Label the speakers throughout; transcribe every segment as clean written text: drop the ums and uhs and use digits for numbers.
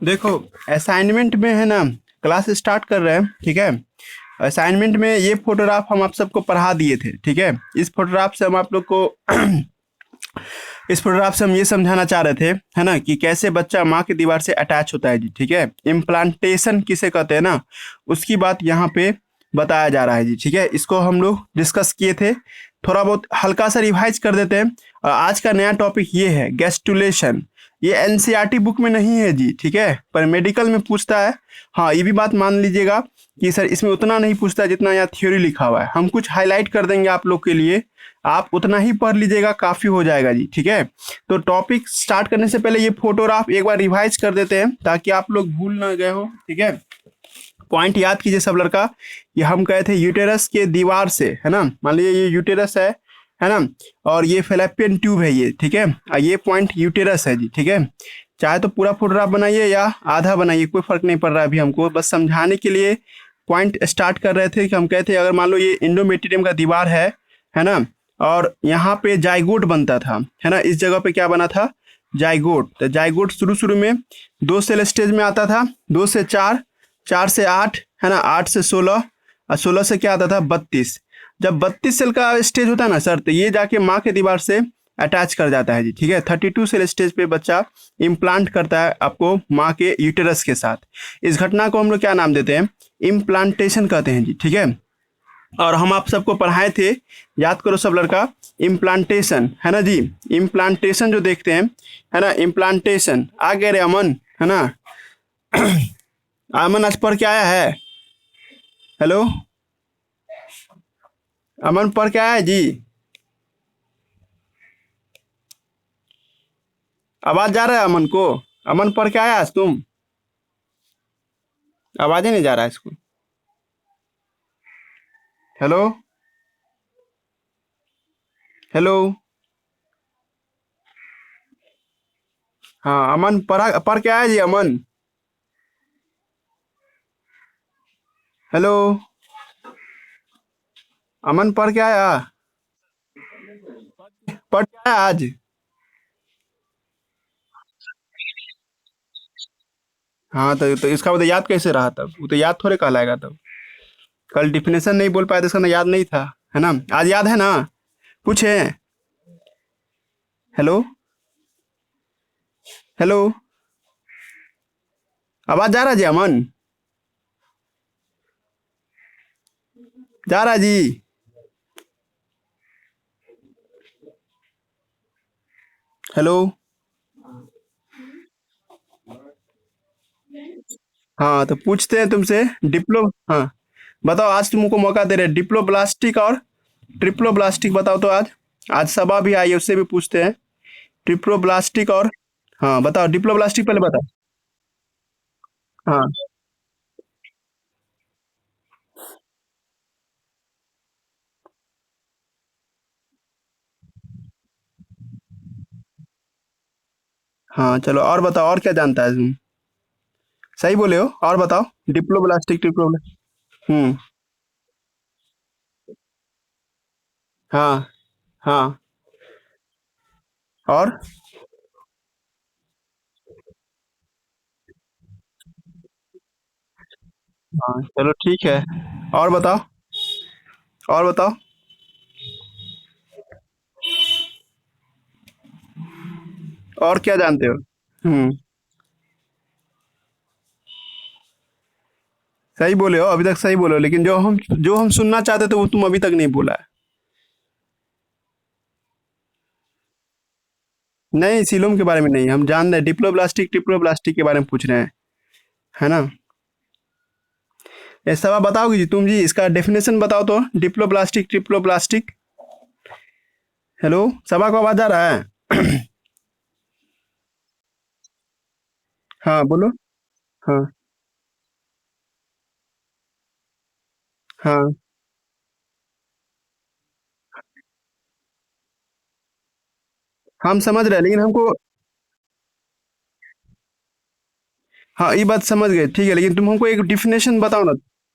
Speaker 1: देखो, असाइनमेंट में है ना, क्लास स्टार्ट कर रहे हैं, ठीक है। असाइनमेंट में ये फोटोग्राफ हम आप सबको पढ़ा दिए थे, ठीक है। इस फोटोग्राफ से हम आप लोग को इस फोटोग्राफ से हम ये समझाना चाह रहे थे, है ना, कि कैसे बच्चा माँ की दीवार से अटैच होता है जी, ठीक है। इम्प्लांटेशन किसे कहते हैं ना, उसकी बात यहाँ पे बताया जा रहा है जी, ठीक है। इसको हम लोग डिस्कस किए थे, थोड़ा बहुत हल्का सा रिवाइज कर देते हैं। और आज का नया टॉपिक ये है गेस्टुलेशन। ये एनसीईआरटी बुक में नहीं है जी, ठीक है, पर मेडिकल में पूछता है। हाँ, ये भी बात मान लीजिएगा कि सर इसमें उतना नहीं पूछता जितना यहाँ थ्योरी लिखा हुआ है। हम कुछ हाईलाइट कर देंगे आप लोग के लिए, आप उतना ही पढ़ लीजिएगा, काफ़ी हो जाएगा जी, ठीक है। तो टॉपिक स्टार्ट करने से पहले ये फोटोग्राफ एक बार रिवाइज कर देते हैं ताकि आप लोग भूल ना गए हो, ठीक है। पॉइंट याद कीजिए सब लड़का, ये हम कहे थे यूटेरस के दीवार से, है ना। मान लीजिए ये यूटेरस है ना, और ये फेलोपियन ट्यूब है ये, ठीक है। ये पॉइंट यूटेरस है जी, ठीक है। चाहे तो पूरा फोटोग्राफ बनाइए या आधा बनाइए, कोई फर्क नहीं पड़ रहा है अभी हमको, बस समझाने के लिए पॉइंट स्टार्ट कर रहे थे कि हम कहते हैं अगर मान लो ये इंडोमेट्रियम का दीवार है ना, और यहाँ पे जाइगोट बनता था, है ना। इस जगह पे क्या बना था, जाइगोट। तो जाइगोट शुरू शुरू में 2 सेल स्टेज में आता था, 2 से 4, 4 से 8, है ना, 8 से 16, और 16 से क्या आता था, 32। जब 32 सेल का स्टेज होता है ना सर, तो ये जाके माँ के दीवार से अटैच कर जाता है जी, ठीक है। 32 सेल स्टेज पे बच्चा इम्प्लांट करता है आपको माँ के यूटेरस के साथ। इस घटना को हम लोग क्या नाम देते हैं, इम्प्लांटेशन कहते हैं जी, ठीक है। और हम आप सबको पढ़ाए थे, याद करो सब लड़का, इम्प्लांटेशन, है ना जी। इम्प्लांटेशन जो देखते हैं, है ना, इम्प्लांटेशन। आ गए रे अमन, है ना। अमन आज पढ़ के आया है, हेलो, अमन पढ़ के आया है जी। आवाज जा रहा है अमन को, अमन पढ़ के आया आज तुम, आवाज ही नहीं जा रहा है इसको, हेलो, हेलो। हाँ अमन पढ़ के आया जी अमन, हेलो, अमन पढ़ के आया, पढ़ के आया आज। हाँ तो इसका मतलब याद कैसे रहा तब, वो तो याद थोड़े कहलाएगा तब। कल डिफिनेशन नहीं बोल पाया तो इसका ना याद नहीं था, है ना। आज याद है ना, पूछे, हेलो, हेलो, आवाज जा रहा जी अमन, जा रहा जी, हेलो। हाँ तो पूछते हैं तुमसे, डिप्लो, हाँ बताओ, आज तुमको मौका दे रहे हैं, डिप्लोब्लास्टिक और ट्रिप्लोब्लास्टिक बताओ तो आज, आज सभा भी आई है उससे भी पूछते हैं, ट्रिप्लोब्लास्टिक और, हाँ बताओ, डिप्लोब्लास्टिक पहले बताओ। हाँ हाँ, चलो और बताओ, और क्या जानता है तुम, सही बोले हो, और बताओ, डिप्लोब्लास्टिक ट्रिप्लोब्लास्टिक। हम्म। हाँ हाँ, और, हाँ चलो ठीक है, और बताओ, और बताओ, और क्या जानते हो। हम्म, सही बोले हो, अभी तक सही बोले हो, लेकिन जो हम सुनना चाहते थे वो तुम अभी तक नहीं बोला है। नहीं, सीलोम के बारे में नहीं, हम जान रहे हैं, डिप्लोब्लास्टिक ट्रिप्लोब्लास्टिक के बारे में पूछ रहे हैं, है ना। ये सब आप बताओगे जी, तुम जी इसका डेफिनेशन बताओ तो, डिप्लोब्लास्टिक ट्रिप्लोब्लास्टिक। हेलो, सभा को आवाज आ रहा है। हाँ बोलो। हाँ हाँ, हम समझ रहे हैं लेकिन हमको, हाँ ये बात समझ गए, ठीक है, लेकिन तुम हमको एक डिफिनेशन बताओ ना,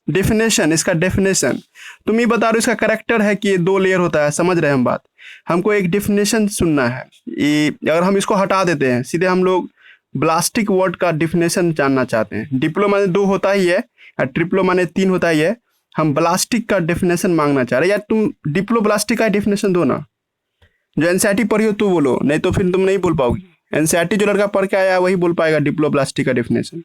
Speaker 1: डेफिनेशन, इसका डेफिनेशन। तुम ये बता रहे हो इसका करेक्टर है कि ये 2 लेयर होता है, समझ रहे हैं हम बात, हमको एक डेफिनेशन सुनना है। ये अगर हम इसको हटा देते हैं, सीधे हम लोग ब्लास्टिक वर्ड का डिफिनेशन जानना चाहते हैं। डिप्लो माने 2 होता ही है और ट्रिप्लो माने 3 होता ही है। हम ब्लास्टिक का डेफिनेशन मांगना चाह रहे हैं। यार तुम डिप्लो ब्लास्टिक का डेफिनेशन दो ना, जो एनसीईआरटी पढ़ी हो तो बोलो, नहीं तो फिर तुम नहीं बोल पाओगी। एनसीईआरटी जो लड़का पढ़ के आया वही बोल पाएगा डिप्लो ब्लास्टिक का डेफिनेशन।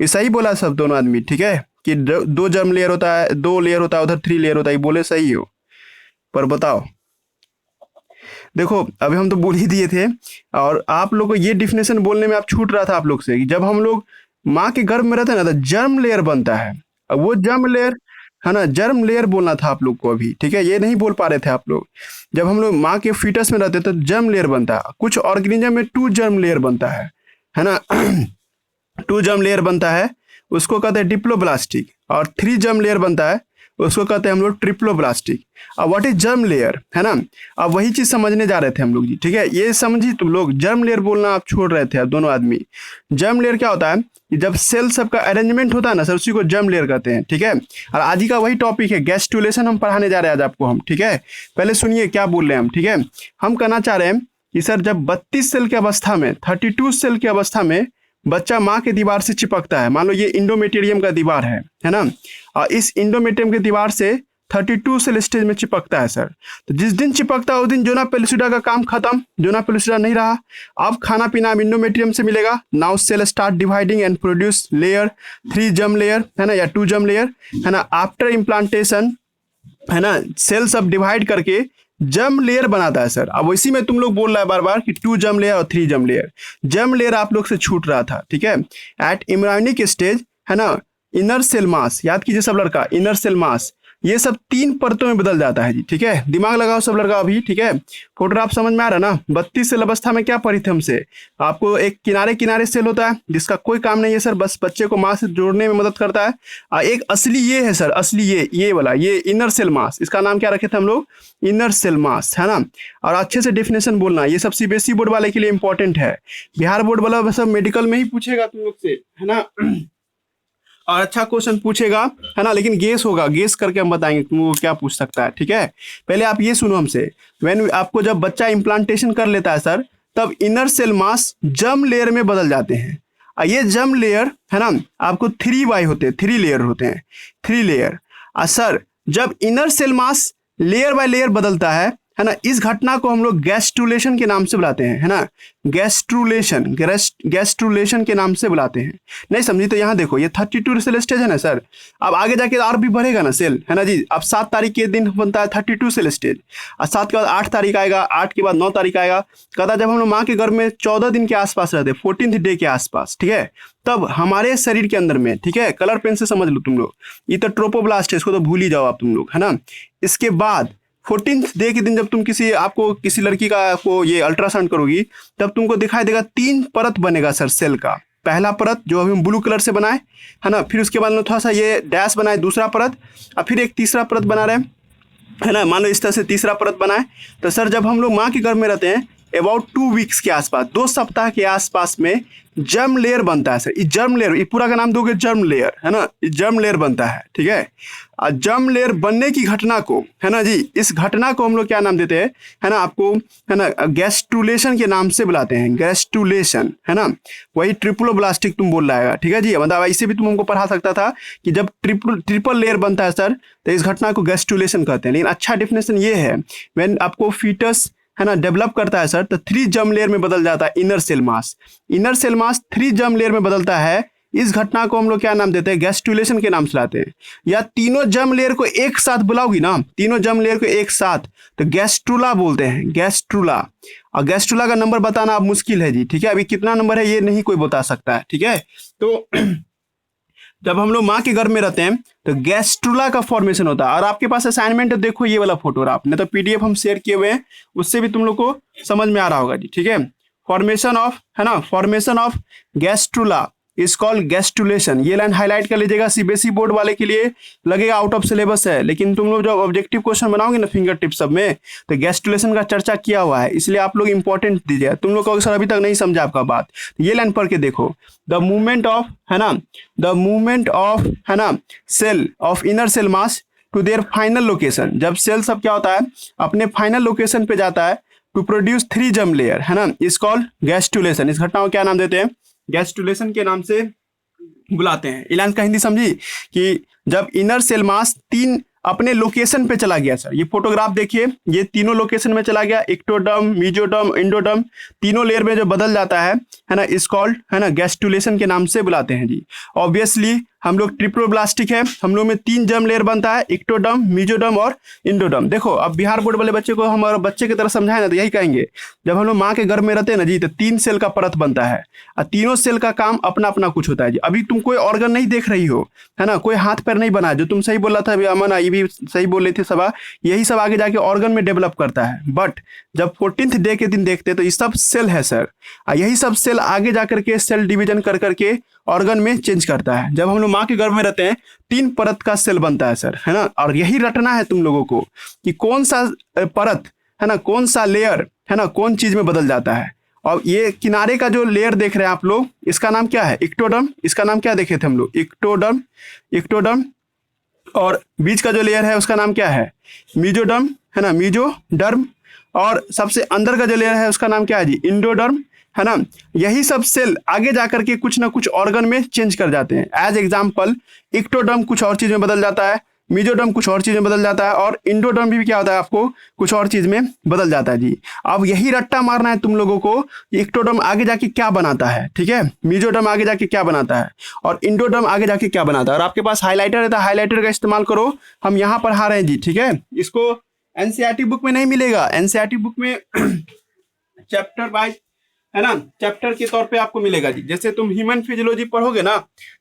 Speaker 1: ये सही बोला सब दोनों आदमी, ठीक है, कि 2 जर्म लेयर होता है, 2 लेयर होता है, उधर 3 लेयर होता है, बोले सही हो। पर बताओ, देखो अभी हम तो बोल ही दिए थे, और आप लोग को ये डिफिनेशन बोलने में आप छूट रहा था आप लोग से कि जब हम लोग माँ के गर्भ में रहते हैं ना तो जर्म लेयर बनता है। अब वो जर्म लेयर है ना, जर्म लेयर बोलना था आप लोग को अभी, ठीक है, ये नहीं बोल पा रहे थे आप लोग। जब हम लोग माँ के फीटस में रहते हैं तो जर्म लेयर बनता है। कुछ ऑर्गेनिज्म में 2 जर्म लेयर बनता है ना 2 जर्म लेयर बनता है, उसको कहते हैं डिप्लोब्लास्टिक। और 3 जर्म लेयर बनता है, उसको कहते हैं हम लोग ट्रिप्लोब्लास्टिक। अब व्हाट इज जर्म लेयर, है ना, अब वही चीज समझने जा रहे थे हम लोग जी, ठीक है। ये समझी तुम लोग, जर्म लेयर बोलना आप छोड़ रहे थे आप दोनों आदमी। जर्म लेयर क्या होता है कि जब सेल सबका अरेंजमेंट होता है ना सर, उसी को जर्म लेयर कहते हैं, ठीक है। और आज ही का वही टॉपिक है, गैस्ट्रुलेशन हम पढ़ाने जा रहे हैं आज आपको हम, ठीक है। पहले सुनिए क्या बोल रहे हैं हम, ठीक है। हम कहना चाह रहे हैं कि सर जब 32 सेल की अवस्था में, 32 सेल की अवस्था में बच्चा माँ के दीवार से चिपकता है, मान लो ये इंडोमेटेरियम का दीवार है ना, और इस इंडोमेटेरियम के दीवार से 32 सेल स्टेज में चिपकता है सर। तो जिस दिन चिपकता है उस दिन जोना पेलुसिडा का काम खत्म, जोना पेलुसिडा नहीं रहा। अब खाना पीना इंडोमेटेरियम से मिलेगा। Now cell start dividing and produce layer, 3 germ layer है ना, या 2 जर्म लेयर है ना। आफ्टर इम्प्लांटेशन है ना, सेल सब डिवाइड करके जर्म लेयर बनाता है सर। अब इसी में तुम लोग बोल रहा है बार बार कि 2 जर्म लेयर और 3 जर्म लेयर। जर्म लेयर आप लोग से छूट रहा था, ठीक है। एट इम्ब्रायोनिक स्टेज है ना, इनर सेल मास, याद कीजिए सब लड़का, इनर सेल मास ये सब 3 परतों में बदल जाता है जी, ठीक है। दिमाग लगाओ सब लड़का अभी, ठीक है। फोटोग्राफ समझ में आ रहा है ना। 32 सेल अवस्था में क्या पढ़ी थे हमसे, आपको एक किनारे किनारे सेल होता है जिसका कोई काम नहीं है सर, बस बच्चे को माँ से जोड़ने में मदद करता है। एक असली ये है सर, असली ये वाला, ये इनर सेल मास, इसका नाम क्या रखे थे हम लोग, इनर सेल मास, है ना। और अच्छे से डेफिनेशन बोलना, ये सब सीबीएसई बोर्ड वाले के लिए इंपॉर्टेंट है। बिहार बोर्ड वाला सब मेडिकल में ही पूछेगा तुम लोग से, है ना, और अच्छा क्वेश्चन पूछेगा, है ना, लेकिन गेस होगा, गेस करके हम बताएंगे तुमको क्या पूछ सकता है, ठीक है। पहले आप ये सुनो हमसे, व्हेन आपको जब बच्चा इम्प्लांटेशन कर लेता है सर, तब inner cell mass germ layer में बदल जाते हैं। और ये जर्म लेयर है ना आपको 3Y होते हैं, 3 लेयर होते हैं, 3 लेयर। और सर जब inner cell mass layer by layer बदलता है ना, इस घटना को हम लोग गैस्ट्रुलेशन के नाम से बुलाते हैं, है ना, गैस्ट्रुलेशन के नाम से बुलाते हैं। नहीं समझी तो यहाँ देखो, ये 32 सेल स्टेज है ना सर। अब आगे जाके और भी बढ़ेगा ना सेल, है ना जी। अब 7 तारीख के दिन बनता है 32 सेल स्टेज, और 7 के बाद 8 तारीख आएगा, 8 के बाद 9 तारीख आएगा। कहता जब हम लोग माँ के गर्भ में 14 दिन के आसपास रहते, 14th डे के आसपास, ठीक है, तब हमारे शरीर के अंदर में, ठीक है, कलर पेन से समझ लो तुम लोग, ये तो ट्रोपोब्लास्ट है, इसको तो भूल ही जाओ आप तुम लोग, है ना। इसके बाद 14th डे के दिन जब तुम किसी लड़की का को ये अल्ट्रासाउंड करोगी, तब तुमको दिखाई देगा 3 परत बनेगा सर सेल का। पहला परत जो अभी हम ब्लू कलर से बनाए, है ना, फिर उसके बाद में थोड़ा सा ये डैश बनाए दूसरा परत, और फिर एक तीसरा परत बना रहे, है ना, मान लो इस तरह से तीसरा परत बनाए। तो सर जब हम लोग माँ के गर्भ में रहते हैं अबाउट 2 वीक्स के आसपास, 2 सप्ताह के आसपास में जर्म लेयर बनता है सर। ये जर्म लेयर, ये पूरा का नाम दोगे जर्म लेयर, है ना, ये जर्म लेयर बनता है, ठीक है। और जर्म लेयर बनने की घटना को, है ना जी, इस घटना को हम लोग क्या नाम देते हैं, है ना, आपको, है ना, गैस्ट्रुलेशन के नाम से बुलाते हैं, गैस्ट्रुलेशन, है ना। वही ट्रिप्लोब्लास्टिक तुम बोल रहा है, ठीक है जी। मतलब इसे भी तुम हमको पढ़ा सकता था कि जब ट्रिपल लेयर बनता है सर, तो इस घटना को गैस्ट्रुलेशन कहते हैं। लेकिन अच्छा डेफिनेशन ये है, व्हेन आपको फीटस, है ना, डेवलप करता है सर, तो 3 जर्म लेयर में बदल जाता है inner cell mass. Inner cell mass 3 germ layer में बदलता है, इस घटना को हम लोग क्या नाम देते हैं, गैस्ट्रुलेशन के नाम से लाते हैं। या तीनों जर्म लेयर को एक साथ बुलाओगी ना, तीनों जर्म लेयर को एक साथ, तो गैस्ट्रुला बोलते हैं, गैस्ट्रुला। और गैस्ट्रुला का नंबर बताना अब मुश्किल है जी, ठीक है। अभी कितना नंबर है ये नहीं कोई बता सकता है, ठीक है। तो जब हम लोग माँ के गर्भ में रहते हैं तो गैस्ट्रुला का फॉर्मेशन होता है। और आपके पास असाइनमेंट है, देखो ये वाला फोटोग्राफ, नहीं तो पीडीएफ हम शेयर किए हुए हैं, उससे भी तुम लोग को समझ में आ रहा होगा जी, ठीक है। फॉर्मेशन ऑफ, है ना, formation of gastrula is called gastrulation. ये लाइन हाईलाइट कर लीजिएगा, सीबीएसई बोर्ड वाले के लिए लगेगा आउट ऑफ सिलेबस है, लेकिन तुम लोग जब ऑब्जेक्टिव क्वेश्चन बनाओगे ना फिंगर टिप सब में, तो गैस्ट्रुलेशन का चर्चा किया हुआ है, इसलिए आप लोग इंपॉर्टेंट दीजिए। तुम लोग को सर अभी तक नहीं समझा आपका बात, ये लाइन पढ़ के देखो, द मूवमेंट ऑफ, है ना, द मूवमेंट ऑफ, है ना, cell of inner cell mass to their final location. जब सेल सब क्या होता है अपने फाइनल लोकेशन पे जाता है टू प्रोड्यूस 3 जर्म लेयर, है ना, इज कॉल्ड गैस्ट्रुलेशन। इस घटना को क्या नाम देते हैं, गैस्ट्रुलेशन के नाम से बुलाते हैं। इलान का हिंदी समझी कि जब इनर सेल मास 3 अपने लोकेशन पे चला गया। सर ये फोटोग्राफ देखिए, ये तीनों लोकेशन में चला गया, एक्टोडर्म, मेसोडर्म, एंडोडर्म, तीनों लेयर में जो बदल जाता है ना, इस कॉल्ड है ना गैस्ट्रुलेशन के नाम से बुलाते हैं जी। ऑब्वियसली हम लोग ट्रिप्लोब्लास्टिक है, हम लोग में 3 जर्म लेयर बनता है, एक्टोडर्म, मेसोडर्म और एंडोडर्म। देखो अब बिहार बोर्ड वाले बच्चे को हमारे बच्चे की तरह समझाए ना तो यही कहेंगे, जब हम लोग माँ के गर्भ में रहते हैं ना जी तो 3 सेल का परत बनता है और तीनों सेल का काम अपना अपना कुछ होता है जी। अभी तुम कोई ऑर्गन नहीं देख रही हो है ना, कोई हाथ पैर नहीं बना, जो तुम सही बोला था अभी अमन, ये भी सही बोल रही थी सबा, यही सब आगे जाके ऑर्गन में डेवलप करता है। बट जब 14th डे के दिन देखते हैं तो ये सब सेल है सर, यही सब सेल आगे जाकर के सेल डिवीजन कर करके ऑर्गन में चेंज करता है। जब हम लोग माँ के गर्भ में रहते हैं 3 परत का सेल बनता है सर, है ना, और यही रटना है तुम लोगों को कि कौन सा परत है ना, कौन सा लेयर है ना, कौन चीज में बदल जाता है। और ये किनारे का जो लेयर देख रहे हैं आप लोग, इसका नाम क्या है, एक्टोडर्म। इसका नाम क्या देखे थे हम लोग, एक्टोडर्म, एक्टोडर्म। और बीच का जो लेयर है उसका नाम क्या है, मेसोडर्म, है ना, मेसोडर्म। और सबसे अंदर का जो लेयर है उसका नाम क्या है जी, एंडोडर्म, है ना। यही सब सेल आगे जाकर के कुछ ना कुछ ऑर्गन में चेंज कर जाते हैं। एज एग्जाम्पल एक्टोडर्म कुछ और चीज में बदल जाता है, मेसोडर्म कुछ और चीज में बदल जाता है, और एंडोडर्म भी क्या होता है आपको कुछ और चीज में बदल जाता है जी। अब यही रट्टा मारना है तुम लोगों को, एक्टोडर्म आगे जाके क्या बनाता है, ठीक है, मेसोडर्म आगे जाके क्या बनाता है और एंडोडर्म आगे जाके क्या बनाता है। और आपके पास हाईलाइटर है तो हाईलाइटर का इस्तेमाल करो, हम यहाँ पढ़ा रहे हैं जी, ठीक है। इसको एनसीईआरटी बुक में नहीं मिलेगा, एनसीईआरटी बुक में चैप्टर वाइज है ना, चैप्टर के तौर पे आपको मिलेगा जी। जैसे तुम ह्यूमन फिजियोलॉजी पढ़ोगे ना,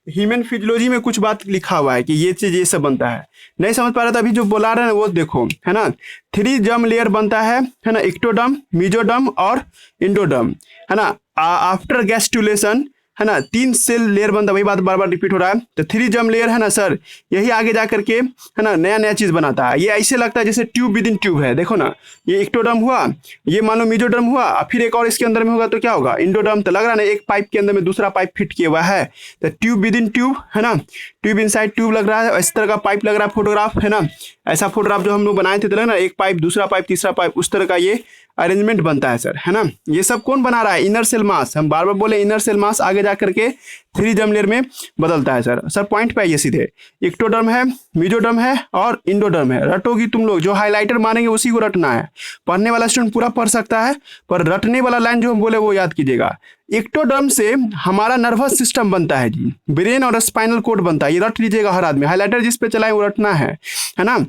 Speaker 1: ह्यूमन फिजियोलॉजी में कुछ बात लिखा हुआ है कि ये चीज ये सब बनता है। नहीं समझ पा रहा था अभी जो बोला रहे हैं वो देखो, है ना। 3 जर्म लेयर बनता है ना, एक्टोडर्म, मेसोडर्म और एंडोडर्म, है ना। आफ्टर गैस्ट्रुलेशन है ना 3 सेल लेयर बनता है, वही बात बार बार रिपीट हो रहा है। तो 3 जर्म लेयर है ना सर, यही आगे जा करके है ना नया नया चीज बनाता है। ये ऐसे लगता है जैसे ट्यूब विद इन ट्यूब है, देखो ना, ये एक्टोडर्म हुआ, ये मान लो मेसोडर्म हुआ, फिर एक और इसके अंदर में होगा तो क्या होगा, एंडोडर्म। तो लग रहा है ना एक पाइप के अंदर में दूसरा पाइप फिट किया हुआ है, तो ट्यूब विद इन ट्यूब, है ना, ट्यूब इनसाइड ट्यूब लग रहा है, इस तरह का पाइप लग रहा है फोटोग्राफ, है ना। ऐसा फोटोग्राफ जो हम लोग बनाए थे तो लग ना एक पाइप, दूसरा पाइप, तीसरा पाइप, उस तरह का ये अरेंजमेंट बनता है सर, है ना। ये सब कौन बना रहा है, इनर सेल मास। हम बार बार बोले इनर सेल मास आगे जा करके 3 जर्म लेयर में बदलता है सर। सर पॉइंट पे आइए सीधे, एक्टोडर्म है, मेसोडर्म है और एंडोडर्म है। रटोगी तुम लोग, जो हाईलाइटर मानेंगे उसी को रटना है। पढ़ने वाला स्टूडेंट पूरा पढ़ सकता है, पर रटने वाला लाइन जो हम बोले वो याद कीजिएगा। एक्टोडर्म से हमारा नर्वस सिस्टम बनता है जी, ब्रेन और स्पाइनल कोड बनता है, ये रट लीजिएगा हर आदमी। हाईलाइटर जिस पे चलाए वो रटना है ना।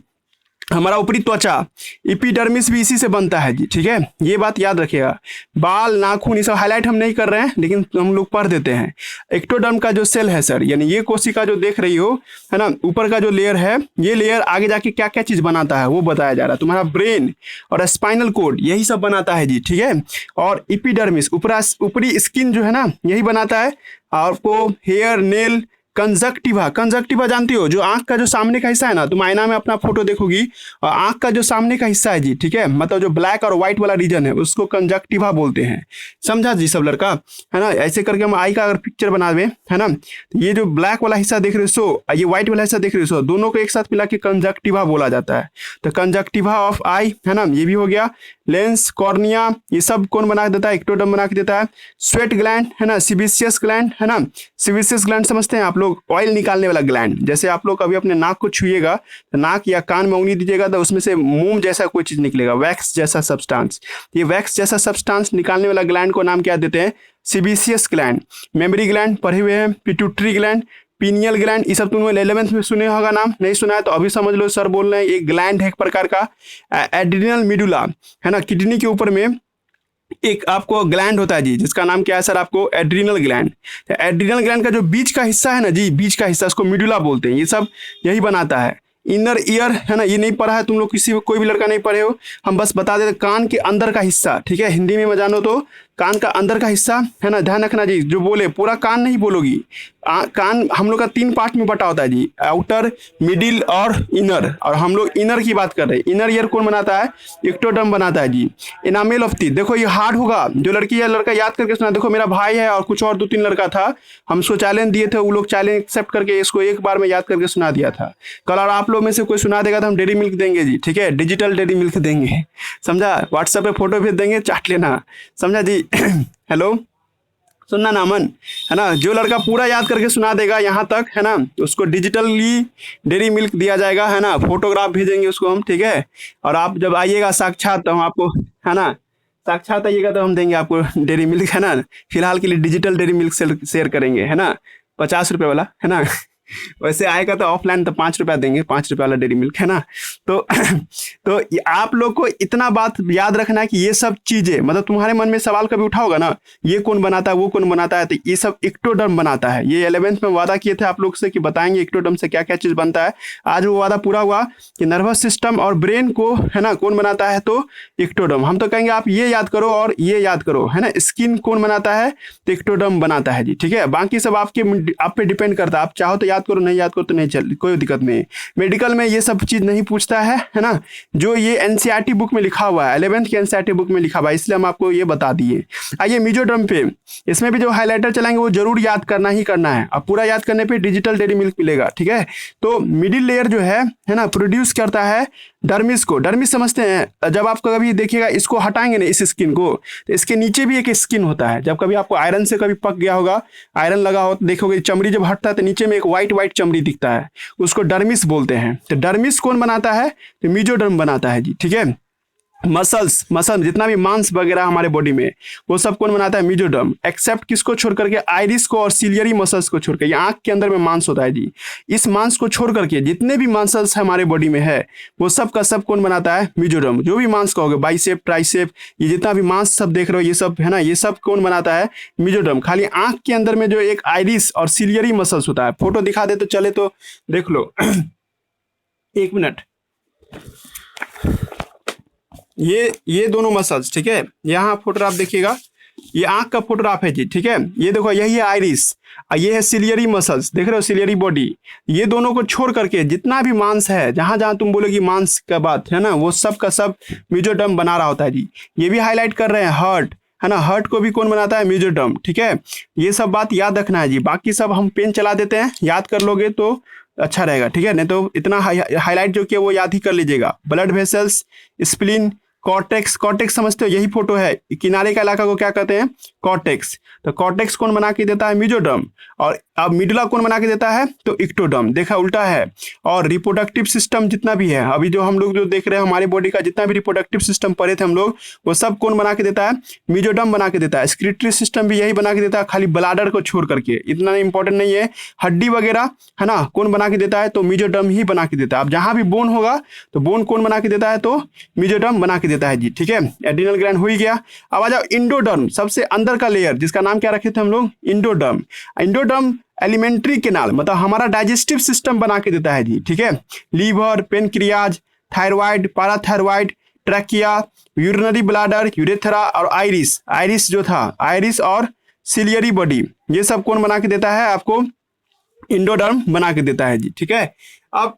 Speaker 1: हमारा ऊपरी त्वचा एपिडर्मिस भी इसी से बनता है जी, ठीक है, ये बात याद रखिएगा। बाल, नाखून, ये सब हाईलाइट हम नहीं कर रहे हैं, लेकिन हम लोग पढ़ देते हैं। एक्टोडर्म का जो सेल है सर, यानी ये कोशिका जो देख रही हो, है ना, ऊपर का जो लेयर है, ये लेयर आगे जाके क्या क्या चीज बनाता है वो बताया जा रहा है। तुम्हारा ब्रेन और स्पाइनल कोड यही सब बनाता है जी, ठीक है। और एपिडर्मिस ऊपरी स्किन जो है ना यही बनाता है। आपको हेयर, नेल, कंजक्टिवा, कंजक्टिवा जानती हो, जो आंख का जो सामने का हिस्सा है ना, तुम आईना में अपना फोटो देखोगी और आंख का जो सामने का हिस्सा है जी, ठीक है, मतलब जो ब्लैक और व्हाइट वाला रीजन है उसको कंजक्टिवा बोलते हैं। समझा जी सब लड़का, है ना। ऐसे करके हम आई का अगर पिक्चर बना दें, है ना, तो ये जो ब्लैक वाला हिस्सा देख रहे हो, ये व्हाइट वाला हिस्सा देख रहे हो, दोनों को एक साथ मिला के कंजक्टिवा बोला जाता है। तो कंजक्टिवा ऑफ आई, है ना, ये भी हो गया। लेंस, कॉर्निया, ये सब कौन बना देता है, एक्टोडर्म बना के देता है। स्वेट ग्लैंड, है ना, सीबेशियस ग्लैंड, है ना, सीबेशियस ग्लैंड समझते हैं आप लोग, ऑयल निकालने वाला ग्लैंड। जैसे आप लोग कभी अपने नाक को छुइएगा तो नाक या कान में उंगली दीजिएगा तो उसमें से मोम जैसा कोई चीज निकलेगा, वैक्स जैसा सब्सटेंस। ये वैक्स जैसा सब्सटेंस निकालने वाला ग्लैंड को नाम क्या देते हैं, सीबेशियस ग्लैंड। मेमोरी ग्लैंड पढ़े हुए हैं, पिट्यूटरी ग्लैंड, पीनियल ग्लैंड, ये सब तुमने 11th में सुने होगा नाम, नहीं सुना है तो अभी समझ लो, सर बोल रहे हैं। एक ग्लैंड है एक प्रकार का, एड्रिनल मिडुला, है ना, किडनी के ऊपर में एक आपको ग्लैंड होता है जी, जिसका नाम क्या है सर, आपको एड्रिनल ग्लैंड। एड्रिनल ग्लैंड का जो बीच का हिस्सा है ना जी, बीच का हिस्सा, उसको मिडुला बोलते हैं। ये सब यही बनाता है। इनर ईयर, है ना, ये नहीं पढ़ा है तुम लोग, किसी कोई भी लड़का नहीं पढ़े हो, हम बस बता देते। कान के अंदर का हिस्सा, ठीक है, हिंदी में जानो तो कान का अंदर का हिस्सा, है ना, ध्यान रखना जी, जो बोले पूरा कान नहीं बोलोगी। कान हम लोग का 3 पार्ट में बटा होता है जी, आउटर, मिडिल और इनर, और हम लोग इनर की बात कर रहे हैं। इनर ईयर कौन बनाता है, एक्टोडर्म बनाता है जी। एनामेल ऑफ टीथ, देखो ये हार्ड होगा, जो लड़की या लड़का याद करके सुना। देखो मेरा भाई है और कुछ और 2-3 लड़का था, हम उसको चैलेंज दिए थे, वो लोग चैलेंज एक्सेप्ट करके इसको एक बार में याद करके सुना दिया था। कल और आप लोग में से कोई सुना देगा तो हम डेयरी मिल्क देंगे जी, ठीक है, डिजिटल डेयरी मिल्क देंगे, समझा। व्हाट्सएप पे फोटो भेज देंगे, चाट लेना, समझा जी। हेलो, सुनना ना अमन, है ना, जो लड़का पूरा याद करके सुना देगा यहाँ तक, है ना, उसको डिजिटली डेयरी मिल्क दिया जाएगा, है ना, फोटोग्राफ भेजेंगे उसको हम, ठीक है। और आप जब आइएगा साक्षात तो हम आपको, है ना, साक्षात आइएगा तो हम देंगे आपको डेयरी मिल्क, है ना। फिलहाल के लिए डिजिटल डेयरी मिल्क शेयर करेंगे, है ना, 50 रुपये वाला, है ना। वैसे आएगा तो ऑफलाइन तो 5 रुपया देंगे, 5 रुपये वाला डेयरी मिल्क, है ना। तो तो आप लोग को इतना बात याद रखना है कि ये सब चीजें, मतलब तुम्हारे मन में सवाल कभी उठा होगा ना, ये कौन बनाता है, वो कौन बनाता है, तो ये सब इक्टोडर्म बनाता है। ये 11th में वादा किए थे आप लोग से कि बताएंगे इक्टोडर्म से क्या क्या चीज बनता है। आज वो वादा पूरा हुआ कि नर्वस सिस्टम और ब्रेन को, है ना, कौन बनाता है, तो इक्टोडर्म। हम तो कहेंगे आप ये याद करो और ये याद करो, है ना। स्किन कौन बनाता है, तो इक्टोडर्म बनाता है जी, ठीक है। बाकी सब आप पे डिपेंड करता है, आप चाहो तो याद करो, नहीं याद करो तो नहीं, चल कोई दिक्कत नहीं। मेडिकल में ये सब चीज नहीं पूछता है ना। जो ये एनसीईआरटी बुक में लिखा हुआ है, 11th की एनसीईआरटी बुक में लिखा हुआ है, इसलिए हम आपको ये बता दिए। आइए मेजोड्रम पे, इसमें भी जो हाइलाइटर चलाएंगे वो जरूर याद करना ही करना है। अब पूरा याद करने पे डिजिटल डेयरी मिल्क मिलेगा, ठीक है। तो मिडिल लेयर जो है ना, प्रोड्यूस करता है डर्मिस को। डर्मिस समझते हैं, जब आप कभी देखिएगा इसको हटाएंगे ना, इस स्किन को, तो इसके नीचे भी एक स्किन होता है। जब कभी आपको आयरन से कभी पक गया होगा, आयरन लगा हो, तो देखोगे चमड़ी जब हटता है तो नीचे में एक व्हाइट चमड़ी दिखता है, उसको डर्मिस बोलते हैं। तो डर्मिस कौन बनाता है, तो मेजोडर्म बनाता है जी, ठीक है। मसल जितना भी मांस वगैरह हमारे बॉडी में, वो सब कौन बनाता है, मेजोडर्म। एक्सेप्ट किसको छोड़ करके, आइरिस को और सिलियरी मसल्स को छोड़ कर। ये आंख के अंदर में मांस होता है जी, इस मांस को छोड़ करके जितने भी मसल्स है हमारे बॉडी में है, वो सब का सब कौन बनाता है, मेजोडर्म। जो भी मांस कहोगे, बाइसेप, ट्राइसेप, ये जितना भी मांस सब देख रहे हो, ये सब, है ना, ये सब कौन बनाता है, मेजोडर्म। खाली आंख के अंदर में जो एक आइरिस और सिलियरी मसल्स होता है, फोटो दिखा दे तो चले, तो देख लो। 1 मिनट, ये दोनों मसल्स, ठीक है। यहाँ फोटोग्राफ देखिएगा, ये आंख का फोटोग्राफ है जी, ठीक है। ये देखो, यही है आइरिस, ये है सिलियरी मसल्स, देख रहे हो, सिलियरी बॉडी। ये दोनों को छोड़ करके जितना भी मांस है, जहां जहां तुम बोलोगी मांस का बात, है ना, वो सब का सब मेजोडर्म बना रहा होता है जी। ये भी हाईलाइट कर रहे हैं हार्ट, है ना, हार्ट को भी कौन बनाता है, मेजोडर्म, ठीक है। ये सब बात याद रखना है जी। बाकी सब हम पेन चला देते हैं, याद कर लोगे तो अच्छा रहेगा, ठीक है। नहीं तो इतना हाईलाइट जो किया वो याद ही कर लीजिएगा। Blood vessels, spleen, cortex. Cortex समझते हो, यही फोटो है। किनारे का इलाका को क्या कहते हैं, कॉर्टेक्स। तो कॉर्टेक्स कौन बना के देता है, मेजोडर्म। और अब मिडुला कौन बना के देता है, तो इक्टोडर्म। देखा, उल्टा है। और रिप्रोडक्टिव सिस्टम जितना भी है, अभी जो हम लोग जो देख रहे हैं, हमारी बॉडी का जितना भी रिप्रोडक्टिव सिस्टम पढ़े थे हम लोग, वो सब कौन बना के देता है, मेजोडर्म बना के देता है। स्क्रिटरी सिस्टम भी यही बना के देता है, खाली ब्लाडर को छोड़ करके, इतना इंपॉर्टेंट नहीं है। हड्डी वगैरह, है ना, कौन बना के देता है, तो मेजोडर्म ही बना के देता है। अब जहां भी बोन होगा, तो बोन कौन बना के देता है, तो मेजोडर्म बना के देता है जी, ठीक है। एड्रिनल ग्लैंड हो ही गया। अब आ जाओ इंडोडर्म, सबसे अंदर का लेयर, जिसका नाम क्या रखे थे हम लोग, इंडोडर्म। इंडोडर्म एलिमेंट्री केनाल, मतलब हमारा डाइजेस्टिव सिस्टम बना के देता है जी, ठीक है। Liver, pancreas, thyroid, parathyroid, trachea, urinary bladder, urethra और आइरिस। आइरिस जो था, आइरिस और सिलियरी बॉडी, ये सब कौन बना के देता है आपको, इंडोडर्म बना के देता है जी, ठीक है। अब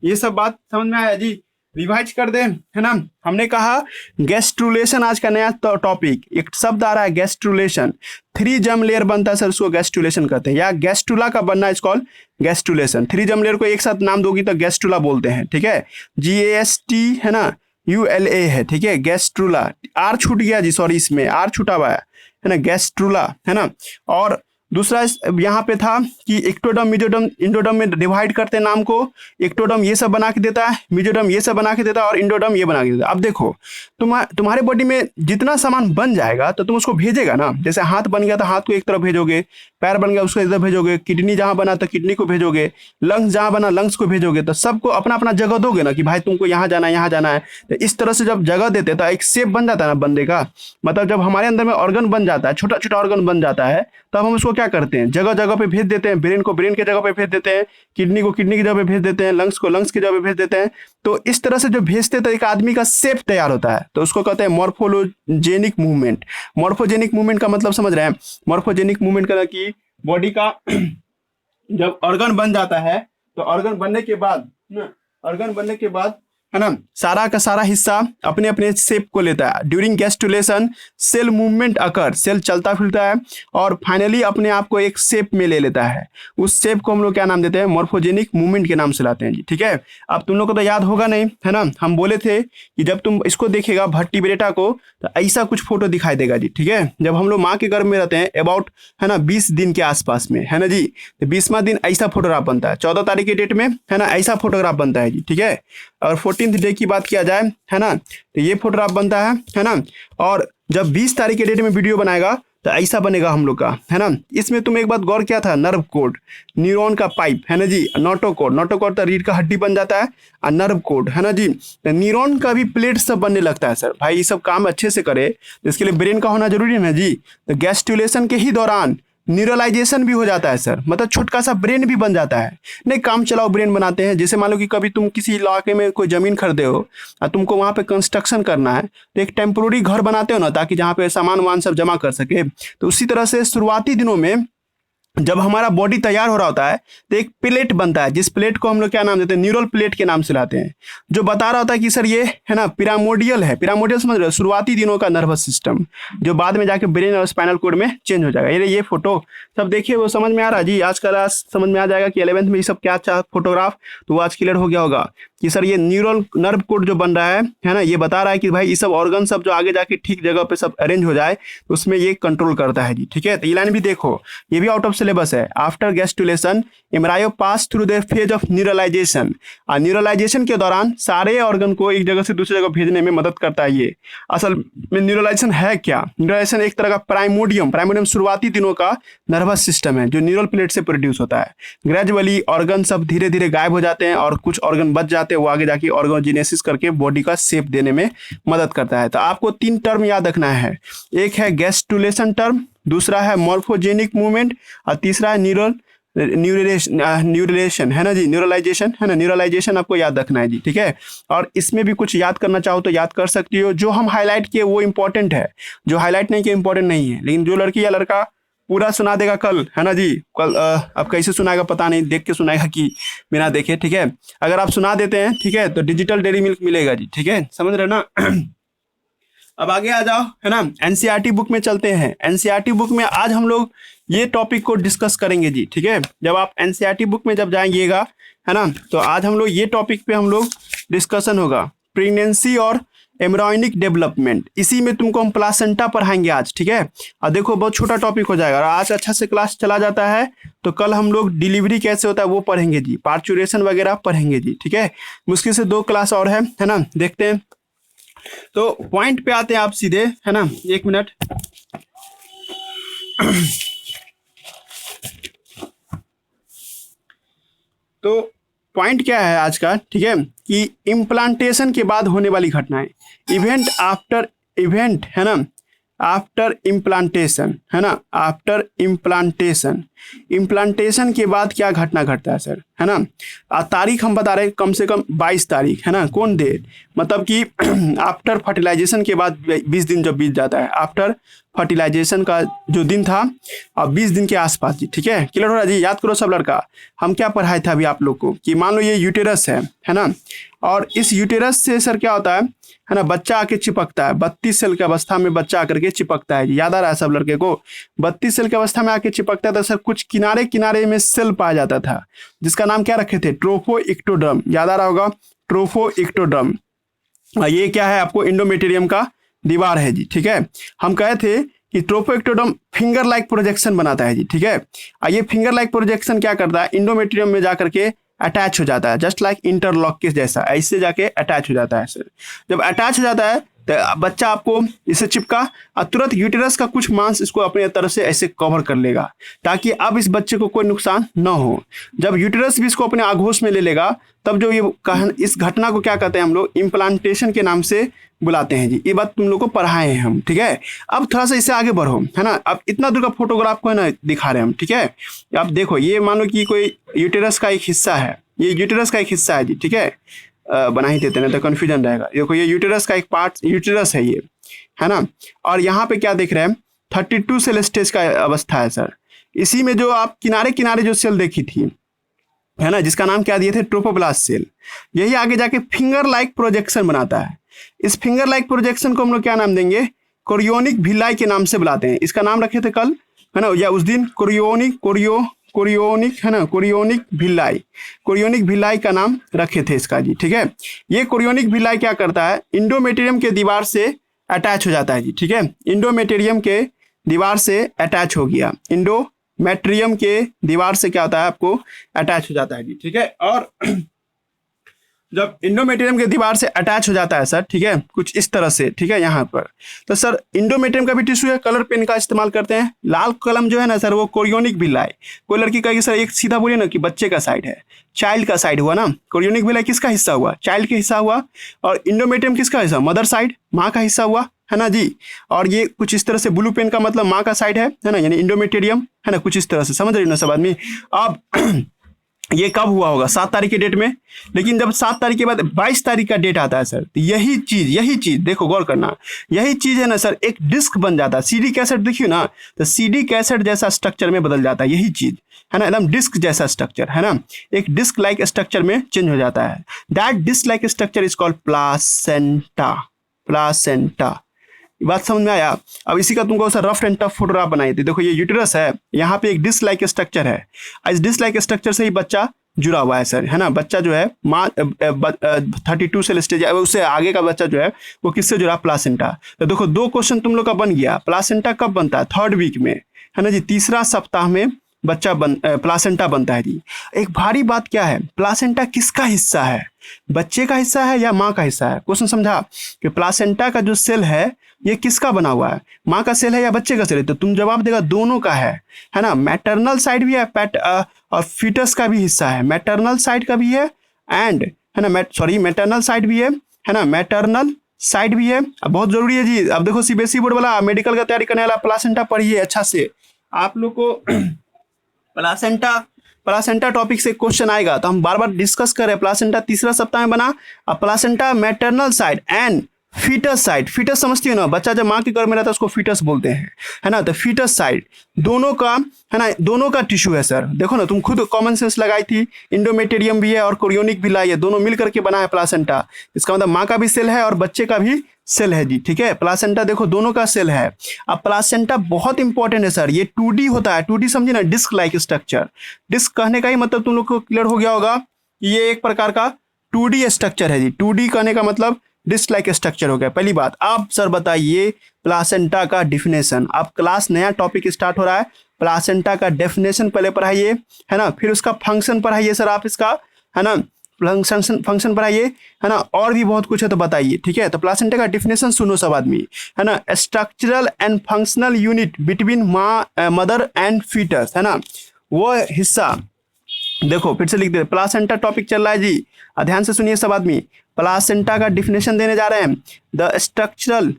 Speaker 1: ये सब बात समझ में आया जी, रिवाइज कर दें, है ना। हमने कहा गैस्ट्रुलेशन, आज का नया टॉपिक, एक शब्द आ रहा है गैस्ट्रुलेशन। 3 जर्म लेयर बनता है सर, उसको गैस्ट्रुलेशन कहते हैं, या गैस्ट्रुला का बनना is called gastrulation. 3 germ layer को एक साथ नाम दोगी तो गैस्ट्रुला बोलते हैं, ठीक है। GAST, है ना, ULA है, ठीक है, गैस्ट्रुला। आर छूट गया जी, सॉरी, इसमें आर छूटा हुआ है ना, गैस्ट्रुला, है ना। और दूसरा यहाँ पे था कि इक्टोडर्म, मेजोडर्म, इंडोडर्म में डिवाइड करते हैं नाम को। इक्टोडर्म ये सब बना के देता है, मेजोडर्म ये सब बना के देता है, और इंडोडर्म ये बना के देता है। अब देखो, तुम्हारे बॉडी में जितना सामान बन जाएगा तो तुम उसको भेजेगा ना। जैसे हाथ बन गया तो हाथ को एक तरफ भेजोगे, पैर बन गया उसको इधर भेजोगे, किडनी जहां बना तो किडनी को भेजोगे, लंग्स जहां बना लंग्स को भेजोगे। तो सबको अपना अपना जगह दोगे ना, कि भाई तुमको यहाँ जाना है, यहाँ जाना है। तो इस तरह से जब जगह देते तो एक शेप बन जाता है ना बंदे का। मतलब जब हमारे अंदर में ऑर्गन बन जाता है, छोटा छोटा ऑर्गन बन जाता है, तब हम उसको क्या करते हैं, जगह जगह पे भेज देते हैं। ब्रेन को ब्रेन की जगह पे भेज देते हैं, किडनी को किडनी की जगह पे भेज देते हैं, लंग्स को लंग्स की जगह पे भेज देते हैं। तो इस तरह से जो भेजते हैं तो एक आदमी का शेप तैयार होता है। तो उसको कहते हैं मॉर्फोजेनिक मूवमेंट। मॉर्फोजेनिक मूवमेंट का मतलब समझ रहे हैं, मॉर्फोजेनिक मूवमेंट का कि बॉडी का जब ऑर्गन बन जाता है, तो ऑर्गन बनने के बाद है ना, सारा का सारा हिस्सा अपने अपने शेप को लेता है। ड्यूरिंग गैस्ट्रुलेशन सेल मूवमेंट अकर, सेल चलता फिरता है और फाइनली अपने आप को एक शेप में ले लेता है। उस शेप को हम लोग क्या नाम देते हैं, मॉर्फोजेनिक मूवमेंट के नाम से लाते हैं जी। ठीक है, अब तुम लोग को तो याद होगा नहीं, है ना, हम बोले थे कि जब तुम इसको देखेगा वर्टिब्रेटा को तो ऐसा कुछ फोटो दिखाई देगा जी। ठीक है, जब हम लोग माँ के गर्भ में रहते हैं अबाउट, है ना, 20 दिन के आसपास में, है ना जी, तो 20वां दिन ऐसा फोटोग्राफ बनता है। 14 तारीख के डेट में, है ना, ऐसा फोटोग्राफ बनता है जी। ठीक है, और 14th डे की बात किया जाए, है ना, तो ये फोटोग्राफ बनता है ना। और जब 20 तारीख के डेट में वीडियो बनाएगा तो ऐसा बनेगा हम लोग का, है ना। इसमें तुम एक बात गौर किया था, नर्व कोड, न्यूरॉन का पाइप, है ना जी, नोटोकोड, नोटोकोड तो रीढ़ का हड्डी बन जाता है, और नर्व कोड, है ना जी, तो न्यूरॉन का भी प्लेट सब बनने लगता है सर। भाई ये सब काम अच्छे से करे तो इसके लिए ब्रेन का होना जरूरी है ना जी। तो गैस्ट्रुलेशन के ही दौरान न्यूरलाइजेशन भी हो जाता है सर, मतलब छोटका सा ब्रेन भी बन जाता है। नहीं, काम चलाओ ब्रेन बनाते हैं। जैसे मान लो कि कभी तुम किसी इलाके में कोई जमीन खरीदे हो और तुमको वहां पे कंस्ट्रक्शन करना है, तो एक टेम्पोररी घर बनाते हो ना, ताकि जहाँ पे सामान वामान सब जमा कर सके। तो उसी तरह से शुरुआती दिनों में जब हमारा बॉडी तैयार हो रहा होता है तो एक प्लेट बनता है, जिस प्लेट को हम लोग क्या नाम देते हैं, न्यूरल प्लेट के नाम से लाते हैं, जो बता रहा होता है कि सर ये, है ना, पिरामोडियल है। पिरामोडियल समझ रहे हो, शुरुआती दिनों का नर्वस सिस्टम, जो बाद में जाके ब्रेन और स्पाइनल कोड में चेंज हो जाएगा। ये फोटो सब देखिए, वो समझ में आ रहा है जी। आजकल आज समझ में आ जाएगा कि 11th में ये सब क्या फोटोग्राफ, तो वो आज क्लियर हो गया होगा कि सर ये न्यूरल नर्व कोड जो बन रहा है ना, ये बता रहा है कि भाई ये सब ऑर्गन सब जो आगे जाके ठीक जगह पे सब अरेंज हो जाए, तो उसमें ये कंट्रोल करता है जी। ठीक है, तो ये लाइन भी देखो, ये भी आउट ऑफ सिलेबस है। After gastrulation embryo pass through the phase of neurulation, और न्यूरलाइजेशन के दौरान सारे ऑर्गन को एक जगह से दूसरी जगह भेजने में मदद करता है। ये असल में न्यूरलाइजेशन है क्या? न्यूरलाइजेशन एक तरह का प्राइमोडियम शुरुआती दिनों का नर्वस सिस्टम है जो न्यूरल प्लेट से प्रोड्यूस होता है। ग्रेजुअली ऑर्गन सब धीरे धीरे गायब हो जाते हैं और कुछ ऑर्गन बच जाते हैं, वो आगे जाके ऑर्गोजेनेसिस करके बॉडी का शेप देने में मदद करता है। तो आपको 3 टर्म याद रखना है, एक है गैस्ट्रुलेशन टर्म, दूसरा है मॉर्फोजेनिक मूवमेंट, और तीसरा है न्यूरलेशन, है ना जी, न्यूरलाइजेशन, है ना, न्यूरलाइजेशन आपको याद रखना है जी। ठीक है, और इसमें भी कुछ याद करना चाहो तो याद कर सकती हो। जो हम हाईलाइट किए वो इंपॉर्टेंट है, जो हाईलाइट नहीं किए इंपॉर्टेंट नहीं है। लेकिन जो लड़की या लड़का पूरा सुना देगा कल, है ना जी, कल अब कैसे सुनाएगा पता नहीं, देख के सुनाएगा कि बिना देखे। ठीक है, अगर आप सुना देते हैं, ठीक है, तो डिजिटल डेयरी मिल्क मिलेगा जी। ठीक है, समझ रहे ना। अब आगे आ जाओ, है ना, एनसीईआरटी बुक में चलते हैं। एनसीईआरटी बुक में आज हम लोग ये टॉपिक को डिस्कस करेंगे जी। ठीक है, जब आप एनसीईआरटी बुक में जब जाएंगेगा, है ना, तो आज हम लोग ये टॉपिक पे हम लोग डिस्कशन होगा, प्रेगनेंसी और एम्ब्रायोनिक डेवलपमेंट। इसी में तुमको हम प्लासेंटा पढ़ाएंगे आज। ठीक है, और देखो बहुत छोटा टॉपिक हो जाएगा, और आज अच्छा से क्लास चला जाता है तो कल हम लोग डिलीवरी कैसे होता है वो पढ़ेंगे जी, पार्चुरेशन वगैरह पढ़ेंगे जी। ठीक है, मुश्किल से 2 क्लास और है ना, देखते हैं। तो पॉइंट पे आते हैं आप सीधे, है ना, 1 मिनट। तो पॉइंट क्या है आज का, ठीक है, कि इम्प्लांटेशन के बाद होने वाली घटनाएं, इवेंट आफ्टर इवेंट, है ना, आफ्टर इम्प्लांटेशन, है ना, आफ्टर इम्प्लांटेशन, इम्प्लांटेशन के बाद क्या घटना घटता है सर, है ना। तारीख हम बता रहे हैं, कम से कम 22 तारीख, है ना, कौन डेट, मतलब कि आफ्टर फर्टिलाइजेशन के बाद 20 दिन जब बीत जाता है, आफ्टर फर्टिलाइजेशन का जो दिन था और 20 दिन के आसपास जी। ठीक है, क्लियर हो रहा है जी, याद करो सब लड़का। हम क्या पढ़ाए थे अभी आप लोग को कि मान लो ये यूटेरस है ना, और इस यूटेरस से सर क्या होता है ना, बच्चा आके चिपकता है। 32 सेल की अवस्था में बच्चा आकर के चिपकता है, याद आ रहा है सब लड़के को। 32 सेल की अवस्था में आके चिपकता था सर, कुछ किनारे किनारे में सेल पाया जाता था, जिसका नाम क्या रखे थे, ट्रोफोइक्टोडर्म, याद आ रहा होगा, ट्रोफोइक्टोडर्म। ये क्या है, आपको इंडोमेटेरियम का दीवार है जी। ठीक है, हम कहे थे कि ट्रोफोइक्टोडर्म फिंगर लाइक प्रोजेक्शन बनाता है जी। ठीक है, ये फिंगर लाइक प्रोजेक्शन क्या करता है, इंडोमेटेरियम में जाकर के अटैच हो जाता है, जस्ट लाइक इंटरलॉक के जैसा, ऐसे जाके अटैच हो जाता है सर। जब अटैच हो जाता है तो बच्चा आपको इसे चिपका और तुरंत यूटेरस का कुछ मांस इसको अपने तरफ से ऐसे कवर कर लेगा, ताकि अब इस बच्चे को कोई नुकसान न हो। जब यूटेरस भी इसको अपने आगोश में ले लेगा, तब जो ये इस घटना को क्या कहते हैं हम लोग, इम्प्लांटेशन के नाम से बुलाते हैं जी। ये बात तुम लोग को पढ़ाए हैं हम। ठीक है, अब थोड़ा सा इससे आगे बढ़ो, है ना। अब इतना दूर का फोटोग्राफ को है ना दिखा रहे हैं हम। ठीक है, अब देखो, ये मान लो कि कोई यूटेरस का एक हिस्सा है, ये यूटेरस का एक हिस्सा है जी। ठीक है, बना ही देते ना तो कन्फ्यूजन रहेगा। देखो ये यूटेरस का एक पार्ट यूटेरस है ये, है ना, और यहाँ पे क्या देख रहे हैं, 32 सेल स्टेज का अवस्था है सर। इसी में जो आप किनारे किनारे जो सेल देखी थी, है ना, जिसका नाम क्या दिए थे, ट्रोफोब्लास्ट सेल। यही आगे जाके फिंगर लाइक प्रोजेक्शन बनाता है। इस फिंगर लाइक प्रोजेक्शन को हम लोग क्या नाम देंगे, कोरियोनिक विलाई के नाम से बुलाते हैं। इसका नाम रखे थे कल, है ना, या उस दिन, कोरियोनिक, है ना, कोरियोनिक भिलाई का नाम रखे थे इसका जी। ठीक है, ये कोरियोनिक भिलाई क्या करता है, इंडोमेटेरियम के दीवार से अटैच हो जाता है जी। ठीक है, इंडोमेटेरियम के दीवार से अटैच हो गया, इंडोमेट्रियम के दीवार से क्या होता है, आपको अटैच हो जाता है जी। ठीक है, और जब इंडोमेटेरियम के दीवार से अटैच हो जाता है सर, ठीक है, कुछ इस तरह से, ठीक है, यहाँ पर, तो सर इंडोमेटेरियम का भी टिश्यू है, कलर पेन का इस्तेमाल करते हैं। लाल कलम जो है ना सर, वो कोरियोनिक विलाई। कोई लड़की कहेगी सर एक सीधा बोलिए ना कि बच्चे का साइड है, चाइल्ड का साइड हुआ ना, कोरियोनिक विलाई किसका हिस्सा हुआ, चाइल्ड का हिस्सा हुआ, और इंडोमेटेरियम किसका हिस्सा, मदर साइड, माँ का हिस्सा हुआ, है ना जी। और ये कुछ इस तरह से ब्लू पेन का मतलब माँ का साइड है ना, यानी इंडोमेटेरियम, है ना, कुछ इस तरह से, समझ रहे हो ना सब आदमी। अब ये कब हुआ होगा, 7 तारीख के डेट में, लेकिन जब 7 तारीख के बाद 22 तारीख का डेट आता है सर, तो यही चीज देखो, गौर करना, यही चीज है ना सर, एक डिस्क बन जाता है, सीडी कैसेट देखियो ना, तो सीडी कैसेट जैसा स्ट्रक्चर में बदल जाता है, यही चीज है ना, एकदम डिस्क जैसा स्ट्रक्चर, है ना, एक डिस्क लाइक स्ट्रक्चर में चेंज हो जाता है। That disc like structure is called placenta. बात समझ में आया। अब इसी का तुमको sir rough and tough photograph बनाई थी। देखो ये यूटेरस है, यहाँ पे एक डिस्क लाइक स्ट्रक्चर है, इस डिस्क लाइक स्ट्रक्चर से ही बच्चा जुड़ा हुआ है सर, है ना। बच्चा जो है माँ 32 सेल स्टेज, उससे आगे का बच्चा जो है वो किससे जुड़ा, प्लासेंटा। तो देखो 2 क्वेश्चन तुम लोग का बन गया। प्लासेंटा कब बनता है, 3rd वीक में, है ना जी, 3रा सप्ताह में बच्चा प्लासेंटा बनता है जी। एक भारी बात क्या है, प्लासेंटा किसका हिस्सा है, बच्चे का हिस्सा है या माँ का हिस्सा है। क्वेश्चन समझा कि प्लासेंटा का जो सेल है ये किसका बना हुआ है, माँ का सेल है या बच्चे का सेल है, तो तुम जवाब देगा दोनों का है ना। मैटरनल साइड भी है, और फीटस का भी हिस्सा है, मैटरनल साइड का भी है, एंड है ना, मैटरनल साइड भी है ना, मैटरनल साइड भी है। अब बहुत जरूरी है जी। अब देखो सीबीएसई बोर्ड वाला मेडिकल का तैयारी करने वाला प्लासेंटा पढ़िए अच्छा से, आप लोग को प्लासेंटा टॉपिक से क्वेश्चन आएगा, तो हम बार बार डिस्कस कर रहे हैं। प्लासेंटा 3रा सप्ताह में बना। अब placenta maternal side and foetus side, foetus समझती हो ना, बच्चा जब माँ के गर्भ में रहता है उसको फीटस बोलते हैं, है ना। तो फीटस साइड दोनों का, है ना, दोनों का टिश्यू है सर। देखो ना, तुम खुद कॉमन सेंस लगाई थी, इंडोमेटेरियम भी है और कोरियोनिक विलाई है, दोनों मिल करके बना है प्लासेंटा। इसका मतलब माँ का भी सेल है और बच्चे का भी सेल है जी। ठीक है, प्लासेंटा देखो दोनों का सेल है। अब प्लासेंटा बहुत इंपॉर्टेंट है सर, ये 2D होता है। 2D समझे ना, डिस्क लाइक स्ट्रक्चर। डिस्क कहने का ही मतलब तुम लोग को क्लियर हो गया होगा, ये एक प्रकार का 2D स्ट्रक्चर है जी। 2D कहने का मतलब डिस्क लाइक स्ट्रक्चर हो गया, पहली बात। आप सर बताइए प्लासेंटा का डिफिनेशन। आप क्लास नया टॉपिक स्टार्ट हो रहा है, प्लासेंटा का डेफिनेशन पहले पढ़ाइए, है ना, फिर उसका फंक्शन पढ़ाइए सर आप इसका, है ना, फंक्शन पढ़ाइए, है ना, और भी बहुत कुछ है तो बताइए। ठीक है, तो प्लासेंटा का डिफिनेशन सुनो सब आदमी, है ना। Structural and functional unit between mother and foetus, है ना, वो हिस्सा। देखो फिर से लिख दे, प्लासेंटा टॉपिक चल रहा है जी, ध्यान से सुनिए सब आदमी। प्लासेंटा का डिफिनेशन देने जा रहे हैं। द स्ट्रक्चरल,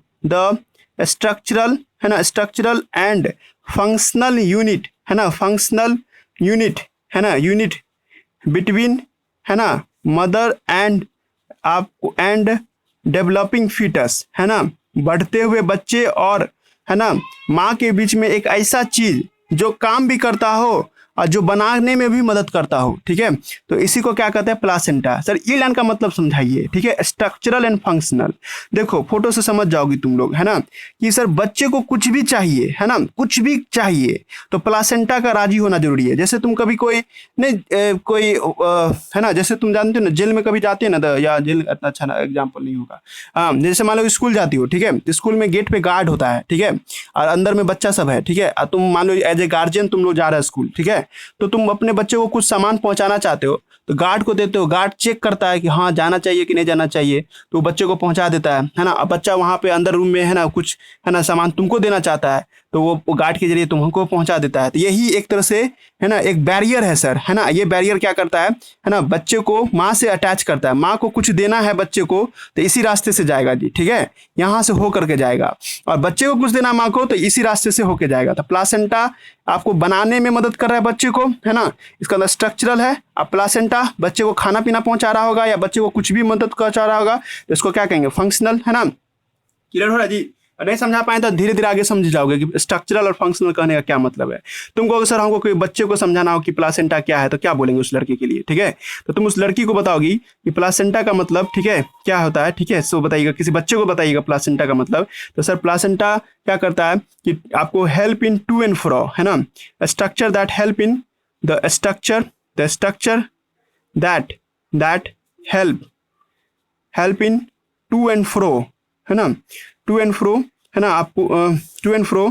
Speaker 1: है ना, स्ट्रक्चरल एंड फंक्शनल यूनिट, है ना, फंक्शनल यूनिट, है ना, यूनिट बिटवीन, है ना, मदर एंड डेवलपिंग फीटस, है ना, बढ़ते हुए बच्चे और, है ना, माँ के बीच में एक ऐसा चीज जो काम भी करता हो और जो बनाने में भी मदद करता हो। ठीक है, तो इसी को क्या कहते हैं, प्लासेंटा। सर ये लाइन का मतलब समझाइए। ठीक है, स्ट्रक्चरल एंड फंक्शनल। देखो फोटो से समझ जाओगी तुम लोग, है ना, कि सर बच्चे को कुछ भी चाहिए, है ना, कुछ भी चाहिए तो प्लासेंटा का राजी होना जरूरी है। जैसे तुम कभी कोई नहीं कोई है ना, जैसे तुम जानते हो ना, जेल में कभी जाते हैं ना, या जेल इतना अच्छा एग्जाम्पल नहीं होगा, हाँ, जैसे मान लो स्कूल जाती हो, ठीक है, तो स्कूल में गेट पे गार्ड होता है, ठीक है, और अंदर में बच्चा सब है, ठीक है, और तुम मान लो एज ए गार्जियन तुम लोग जा रहे हो स्कूल, ठीक है, तो तुम अपने बच्चे को कुछ सामान पहुंचाना चाहते हो तो गार्ड को देते हो, गार्ड चेक करता है कि हाँ जाना चाहिए कि नहीं जाना चाहिए, तो बच्चे को पहुंचा देता है ना। अब बच्चा वहां पे अंदर रूम में, है ना, कुछ, है ना, सामान तुमको देना चाहता है तो वो गार्ड के जरिए तुमको पहुंचा देता है। तो यही एक तरह से, है ना, एक बैरियर है सर, है ना। ये बैरियर क्या करता है ना, बच्चे को माँ से अटैच करता है। माँ को कुछ देना है बच्चे को तो इसी रास्ते से जाएगा जी, ठीक है, यहाँ से हो करके जाएगा, और बच्चे को कुछ देना माँ को तो इसी रास्ते से होके जाएगा। तो प्लासेंटा आपको बनाने में मदद कर रहा है बच्चे को, है ना, इसका अंदर स्ट्रक्चरल है। अब प्लासेंटा बच्चे को खाना पीना पहुंचा रहा होगा या बच्चे को कुछ भी मदद पहुंचा रहा होगा तो इसको क्या कहेंगे, फंक्शनल, है ना। क्लियर हो रहा है जी। नहीं समझा पाए तो धीरे धीरे आगे समझ जाओगे कि स्ट्रक्चरल और फंक्शनल कहने का क्या मतलब है। तुमको अगर सर हमको कोई बच्चे को समझाना हो कि प्लासेंटा क्या है तो क्या बोलेंगे उस लड़के के लिए, ठीक है। तो तुम उस लड़की को बताओगी कि प्लासेंटा का मतलब, ठीक है, क्या होता है, ठीक है। सो बताइएगा, किसी बच्चे को बताइएगा प्लासेंटा का मतलब। तो सर प्लासेंटा क्या करता है कि आपको help in to and fro, है ना, structure that help in the structure that help in to and fro, है ना, टू एंड फ्रो, है ना, आपको टू एंड फ्रो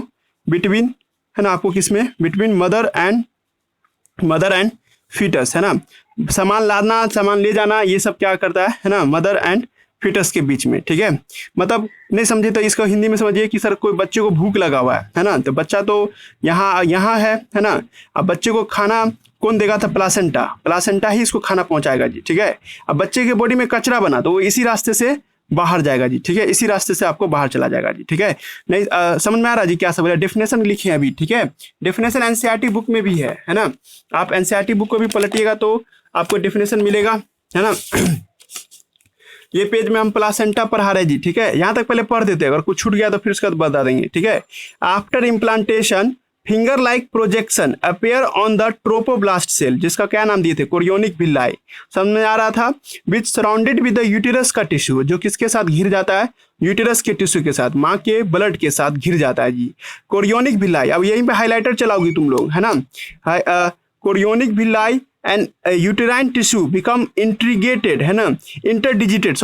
Speaker 1: बिटवीन, है ना, आपको किसमें, बिटवीन मदर एंड फीटस, है ना, सामान लाना सामान ले जाना ये सब क्या करता है ना, मदर एंड फीटस के बीच में, ठीक है। मतलब नहीं समझे तो इसको हिंदी में समझिए कि सर कोई बच्चे को भूख लगा हुआ है ना, तो बच्चा तो यहाँ है ना। अब बच्चे को खाना कौन देगा था, प्लासेंटा ही इसको खाना पहुंचाएगा जी, ठीक है। अब बच्चे के बॉडी में कचरा बना तो वो इसी रास्ते से बाहर जाएगा जी, ठीक है, इसी रास्ते से आपको बाहर चला जाएगा जी, ठीक है। नहीं समझ में आ रहा जी क्या सब है, डेफिनेशन लिखे हैं अभी, ठीक है। डेफिनेशन एनसीईआरटी बुक में भी है ना, आप एनसीईआरटी बुक को भी पलटिएगा तो आपको डेफिनेशन मिलेगा, है ना। ये पेज में हम प्लासेंटा पढ़ा रहे जी, ठीक है। यहाँ तक पहले पढ़ देते हैं, अगर कुछ छूट गया तो फिर उसके बाद बता देंगे, ठीक है। After implantation finger like projection appear on the trophoblast cell, जिसका क्या नाम दिए थे, कोरियोनिक विल्लाई, समझ में आ रहा था। विच सराउंडेड विद द यूटेरस का टिश्यू, जो किसके साथ घिर जाता है, यूटेरस के टिश्यू के साथ, माँ के ब्लड के साथ घिर जाता है जी, कोरियोनिक विल्लाई। अब यहीं पे हाईलाइटर चलाओगी तुम लोग, है ना, chorionic विल्लाई and uterine tissue become integrated, है ना, इंटरडिजिटेड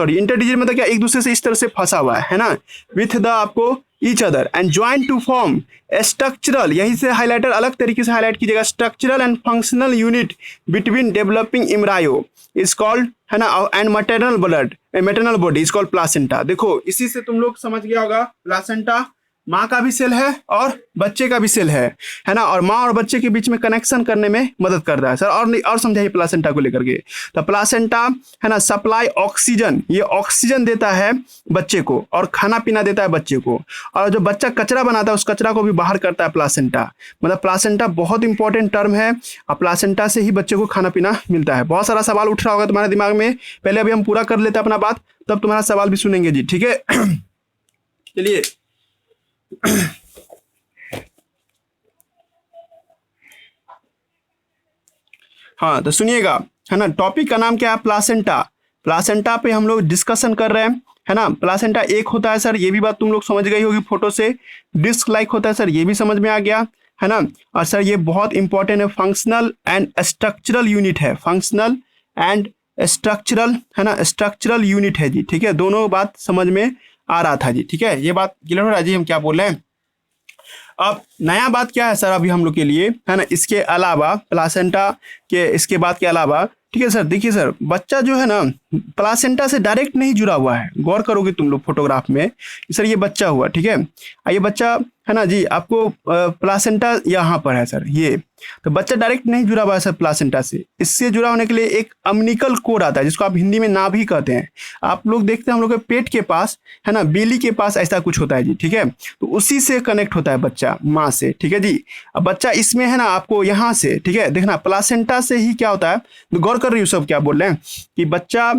Speaker 1: मतलब क्या, एक दूसरे से इस तरह से फंसा हुआ है ना, विथ द आपको each other and join to form structural, यहीं से हाईलाइटर अलग तरीके से हाईलाइट कीजिएगा, structural and functional unit between developing embryo is called, है ना, and maternal body is called placenta. देखो इसी से तुम लोग समझ गया होगा, प्लासेंटा माँ का भी सेल है और बच्चे का भी सेल है ना, और माँ और बच्चे के बीच में कनेक्शन करने में मदद करता है सर। और समझाइए प्लासेंटा को लेकर के। तो प्लासेंटा, है ना, सप्लाई ऑक्सीजन, ये ऑक्सीजन देता है बच्चे को और खाना पीना देता है बच्चे को, और जो बच्चा कचरा बनाता है उस कचरा को भी बाहर करता है प्लासेंटा। मतलब प्लासेंटा बहुत इंपॉर्टेंट टर्म है, और प्लासेंटा से ही बच्चे को खाना पीना मिलता है। बहुत सारा सवाल उठ रहा होगा तुम्हारे दिमाग में, पहले अभी हम पूरा कर लेते हैं अपना बात, तब तुम्हारा सवाल भी सुनेंगे जी, ठीक है। चलिए हाँ तो सुनिएगा, है ना, टॉपिक का नाम क्या है, प्लासेंटा। प्लासेंटा पे हम लोग डिस्कशन कर रहे हैं, है ना। प्लासेंटा एक होता है सर, ये भी बात तुम लोग समझ गई होगी फोटो से। डिस्क लाइक होता है सर, ये भी समझ में आ गया, है ना। और सर ये बहुत इंपॉर्टेंट है, फंक्शनल एंड स्ट्रक्चरल यूनिट है, फंक्शनल एंड स्ट्रक्चरल, है ना, स्ट्रक्चरल यूनिट है जी, ठीक है। दोनों बात समझ में आ रहा था जी, ठीक है। ये बात क्लियर हो रहा है जी, हम क्या बोल रहे हैं। अब नया बात क्या है सर अभी हम लोग के लिए, है ना, इसके अलावा प्लासेंटा के इसके बाद के अलावा, ठीक है सर। देखिए सर, बच्चा जो है ना प्लासेंटा से डायरेक्ट नहीं जुड़ा हुआ है, गौर करोगे तुम लोग फोटोग्राफ में, सर ये बच्चा हुआ, ठीक है। ये बच्चा है ना जी, आपको प्लासेंटा यहाँ पर है सर, ये तो बच्चा डायरेक्ट नहीं जुड़ा हुआ है सर प्लासेंटा से। इससे जुड़ा होने के लिए एक अम्निकल कोड आता है, जिसको आप हिंदी में नाभि कहते हैं। आप लोग देखते हैं हम लोग के पेट के पास, है ना, बेली के पास ऐसा कुछ होता है जी, ठीक है। तो उसी से कनेक्ट होता है बच्चा माँ से, ठीक है जी। अब बच्चा इसमें है ना, आपको यहाँ से, ठीक है, देखना प्लासेंटा से ही क्या होता है, तो गौर कर रही हूँ सब क्या बोल रहे हैं कि बच्चा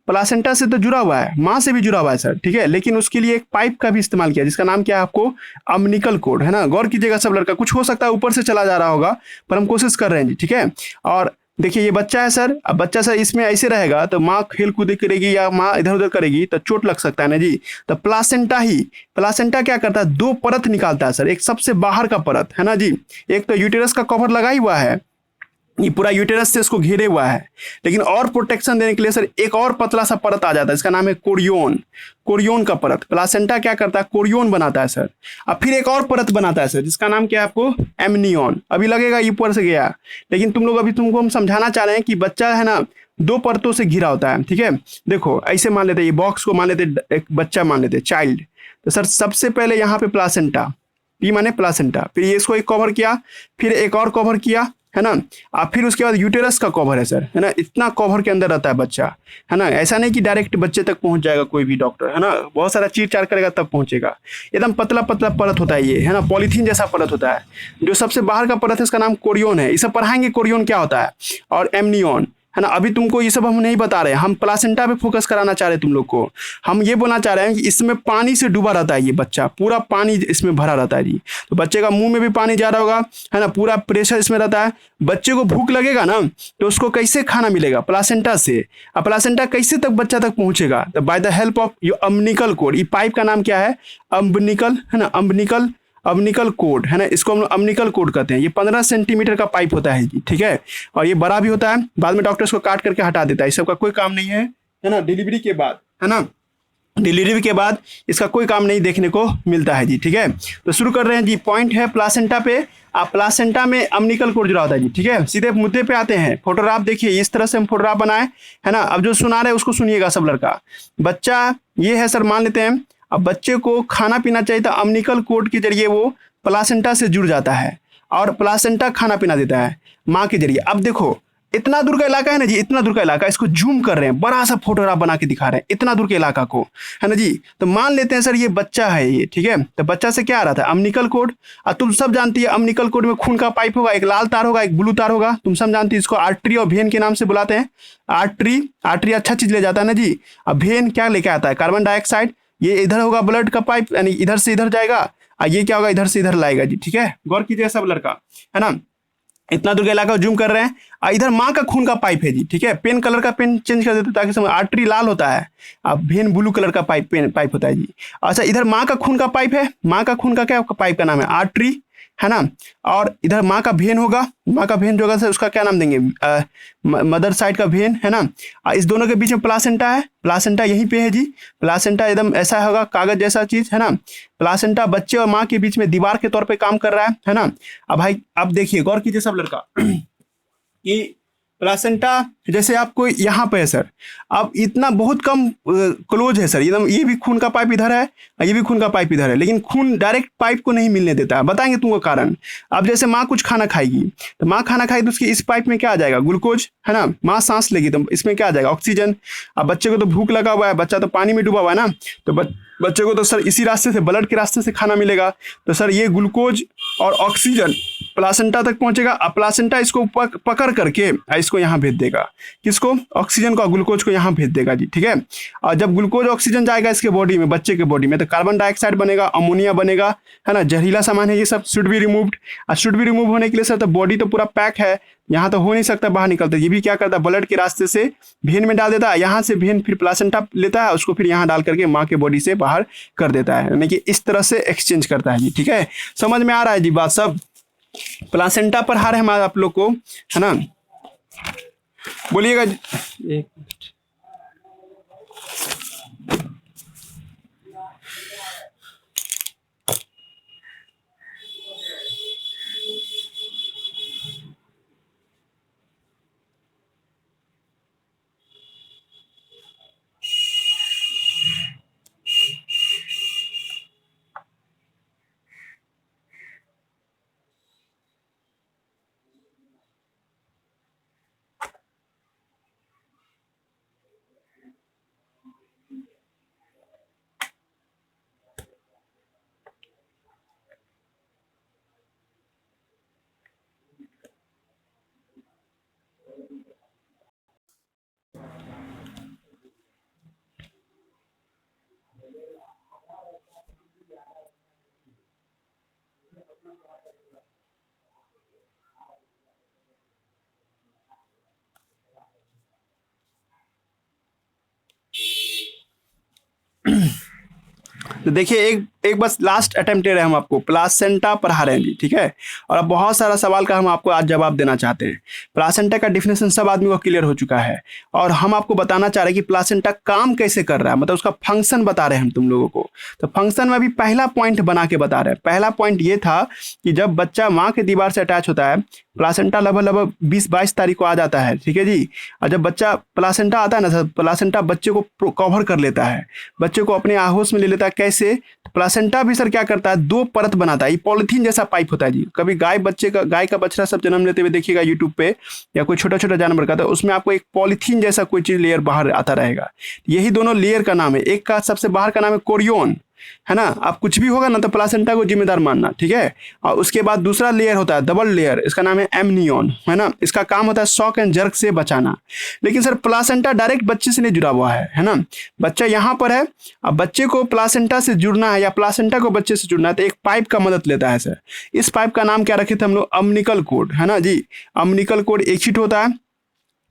Speaker 1: प्लासेंटा से तो जुड़ा हुआ है, माँ से भी जुड़ा हुआ है सर, ठीक है। लेकिन उसके लिए एक पाइप का भी इस्तेमाल किया, जिसका नाम क्या है आपको, अम्निकल कोड, है ना। गौर कीजिएगा सब लड़का, कुछ हो सकता है ऊपर से चला जा रहा होगा, पर हम कोशिश कर रहे हैं जी, ठीक है। और देखिए ये बच्चा है सर, अब बच्चा सर इसमें ऐसे रहेगा तो माँ खेल कूद करेगी या माँ इधर उधर करेगी तो चोट लग सकता है ना जी। तो प्लासेंटा क्या करता है, दो परत निकालता है सर। एक सबसे बाहर का परत, है ना जी, एक तो यूटेरस का कवर लगा ही हुआ है, ये पूरा यूटेरस से इसको घेरे हुआ है, लेकिन और प्रोटेक्शन देने के लिए सर एक और पतला सा परत आ जाता है, इसका नाम है कोरियोन का परत। प्लासेंटा क्या करता है, कोरियोन बनाता है सर। अब फिर एक और परत बनाता है सर, जिसका नाम क्या है आपको, एमनियन। अभी लगेगा ऊपर से गया, लेकिन तुमको हम समझाना चाह रहे हैं कि बच्चा है ना दो परतों से घिरा होता है, ठीक है। देखो ऐसे मान लेते, ये बॉक्स को मान लेते, एक बच्चा मान लेते, चाइल्ड। तो सर सबसे पहले यहाँ पे प्लासेंटा, पी माने प्लासेंटा, फिर ये इसको एक कवर किया, फिर एक और कवर किया, है ना। अब फिर उसके बाद यूटेरस का कवर है सर, है ना। इतना कवर के अंदर रहता है बच्चा, है ना। ऐसा नहीं कि डायरेक्ट बच्चे तक पहुंच जाएगा कोई भी डॉक्टर, है ना, बहुत सारा चीर चार करेगा तब पहुंचेगा। एकदम पतला पतला परत होता है ये, है ना, पॉलीथीन जैसा परत होता है। जो सबसे बाहर का परत है इसका नाम कोरियोन है, इसे पढ़ाएंगे कोरियोन क्या होता है, और एमनियन। है ना। अभी तुमको ये सब हम नहीं बता रहे हैं, हम प्लासेंटा पे फोकस कराना चाह रहे हैं तुम लोग को। हम ये बोलना चाह रहे हैं कि इसमें पानी से डूबा रहता है ये बच्चा, पूरा पानी इसमें भरा रहता है जी। तो बच्चे का मुंह में भी पानी जा रहा होगा, है ना, पूरा प्रेशर इसमें रहता है। बच्चे को भूख लगेगा ना, तो उसको कैसे खाना मिलेगा? प्लासेंटा से। अब प्लासेंटा कैसे तक बच्चा तक पहुंचेगा? तो by the help of your umbilical cord. ये पाइप का नाम क्या है? अम्बिलिकल, है ना, अम्बिलिकल कोड, है ना, इसको हम लोग अम्बिलिकल कोड कहते हैं। ये 15 सेंटीमीटर का पाइप होता है जी, ठीक है। और ये बड़ा भी होता है, बाद में डॉक्टर इसको काट करके हटा देता है, इस सब का कोई काम नहीं है ना, डिलीवरी के बाद, है ना, डिलीवरी के बाद इसका कोई काम नहीं देखने को मिलता है जी, ठीक है। तो शुरू कर रहे हैं जी। पॉइंट है प्लासेंटा पे। आप प्लासेंटा में अम्बिलिकल कोड जुड़ा होता है जी, ठीक है। सीधे मुद्दे पे आते हैं। फोटोग्राफ देखिए, इस तरह से हम फोटोग्राफ बनाए, है ना। अब जो सुना रहे हैं उसको सुनिएगा सब लड़का। बच्चा ये है सर, मान लेते हैं। अब बच्चे को खाना पीना चाहिए, तो अम्बिलिकल कोड के जरिए वो प्लासेंटा से जुड़ जाता है और प्लासेंटा खाना पीना देता है माँ के जरिए। अब देखो, इतना दूर का इलाका है ना जी, इतना दूर का इलाका, इसको जूम कर रहे हैं, बड़ा सा फोटोग्राफ बना के दिखा रहे हैं इतना दूर के इलाका को, है ना जी। तो मान लेते हैं सर ये बच्चा है ये, ठीक है। तो बच्चा से क्या आ रहा था? Umbilical cord. और तुम सब जानती है अम्बिलिकल कोड में खून का पाइप होगा, एक लाल तार होगा, एक ब्लू तार होगा, तुम सब जानती है। इसको आर्टरी और वेन के नाम से बुलाते हैं। आर्टरी अच्छा चीज ले जाता है ना जी। अब वेन क्या लेके आता है? Carbon dioxide. ये इधर होगा ब्लड का पाइप, यानी इधर से इधर जाएगा, और ये क्या होगा? इधर से इधर लाएगा जी, ठीक है। गौर कीजिए सब लड़का, है ना। इतना दूर का इलाका जूम कर रहे हैं। और इधर माँ का खून का पाइप है जी, ठीक है। पेन कलर का पेन चेंज कर देते ताकि समझ। आर्टरी लाल होता है, अब वेन ब्लू कलर का पाइप होता है जी। अच्छा, इधर माँ का खून का पाइप है। माँ का खून का क्या पाइप का नाम है? आर्टरी, है ना। और इधर माँ का वेन होगा। माँ का वेन जो होगा सर, उसका क्या नाम देंगे? मदर साइड का वेन, है ना। और इस दोनों के बीच में प्लासेंटा है। प्लासेंटा यहीं पे है जी। प्लासेंटा एकदम ऐसा होगा, कागज जैसा चीज, है ना। प्लासेंटा बच्चे और माँ के बीच में दीवार के तौर पे काम कर रहा है ना। अब भाई अब देखिए, गौर कीजिए सब लड़का कि प्लासेंटा जैसे आपको यहाँ पे है सर, अब इतना बहुत कम क्लोज है सर, एकदम। ये भी खून का पाइप इधर है और ये भी खून का पाइप इधर है, लेकिन खून डायरेक्ट पाइप को नहीं मिलने देता है। बताएंगे तुमको कारण। अब जैसे माँ कुछ खाना खाएगी, तो माँ खाना खाएगी तो उसकी इस पाइप में क्या आ जाएगा? ग्लूकोज, है ना। माँ सांस लेगी तो इसमें क्या आ जाएगा? ऑक्सीजन। अब बच्चे को तो भूख लगा हुआ है, बच्चा तो पानी में डूबा हुआ है ना, तो बच्चे को तो सर इसी रास्ते से, ब्लड के रास्ते से खाना मिलेगा। तो सर ये ग्लूकोज और ऑक्सीजन प्लासेंटा तक पहुंचेगा। अब प्लासेंटा इसको पकड़ करके इसको यहाँ भेज देगा। किसको? ऑक्सीजन को, ग्लूकोज को यहाँ भेज देगा जी, ठीक है। और जब ग्लूकोज ऑक्सीजन जाएगा इसके बॉडी में, बच्चे के बॉडी में, तो कार्बन डाइऑक्साइड बनेगा, अमोनिया बनेगा, है ना। जहरीला सामान है ये सब, शुड बी रिमूव्ड। और शुड बी रिमूव होने के लिए सर, तो बॉडी तो पूरा पैक है, यहाँ तो हो नहीं सकता बाहर निकलता। ये भी क्या करता है? ब्लड के रास्ते से वेन में डाल देता है, यहाँ से वेन फिर प्लासेंटा लेता है, उसको फिर यहाँ डाल करके माँ के बॉडी से बाहर कर देता है, यानी कि इस तरह से एक्सचेंज करता है जी, ठीक है। समझ में आ रहा है जी बात सब? प्लासेंटा पढ़ा रहे हमारे आप लोग को, है ना। बोलिएगा। एक तो देखिए, एक बस लास्ट अटेम्प्ट दे रहे हैं हम आपको। प्लासेंटा पढ़ा रहे हैं जी, ठीक है। और अब बहुत सारा सवाल का हम आपको आज जवाब देना चाहते हैं। प्लासेंटा का डिफिनेशन सब आदमी को क्लियर हो चुका है, और हम आपको बताना चाह रहे हैं कि प्लासेंटा काम कैसे कर रहा है, मतलब उसका फंक्शन बता रहे हैं हम तुम लोगों को। तो फंक्शन में अभी पहला पॉइंट बना के बता रहे हैं। पहला पॉइंट ये था कि जब बच्चा माँ के दीवार से अटैच होता है, प्लासेंटा लगभग 20-22 तारीख को आ जाता है, ठीक है जी। और जब बच्चा प्लासेंटा आता है ना सर, प्लासेंटा बच्चे को कवर कर लेता है, बच्चे को अपने आहोश में ले लेता है। कैसे? प्लासेंटा भी सर क्या करता है? 2 परत बनाता है। ये पॉलिथीन जैसा पाइप होता है जी। कभी गाय का बछड़ा सब जन्म लेते हुए देखिएगा यूट्यूब पे, या कोई छोटा छोटा जानवर का, तो उसमें आपको एक पॉलिथीन जैसा कोई चीज लेयर बाहर आता रहेगा। यही दोनों लेयर का नाम है। एक का सबसे बाहर का नाम है कोरियोन, है ना, आप कुछ भी होगा ना तो प्लासेंटा को जिम्मेदार मानना, ठीक है। और उसके बाद दूसरा लेयर होता है डबल लेयर, इसका नाम है एमनियन, है ना, इसका काम होता है शॉक एंड जर्क से बचाना। लेकिन सर प्लासेंटा डायरेक्ट बच्चे से नहीं जुड़ा हुआ है ना, बच्चा यहाँ पर है, अब बच्चे को प्लासेंटा से जुड़ना है या प्लासेंटा को बच्चे से जुड़ना है तो एक पाइप का मदद लेता है सर। इस पाइप का नाम क्या रखे थे हम लोग, अम्निकल कोड, है ना जी। अम्निकल कोड एक हिट होता है,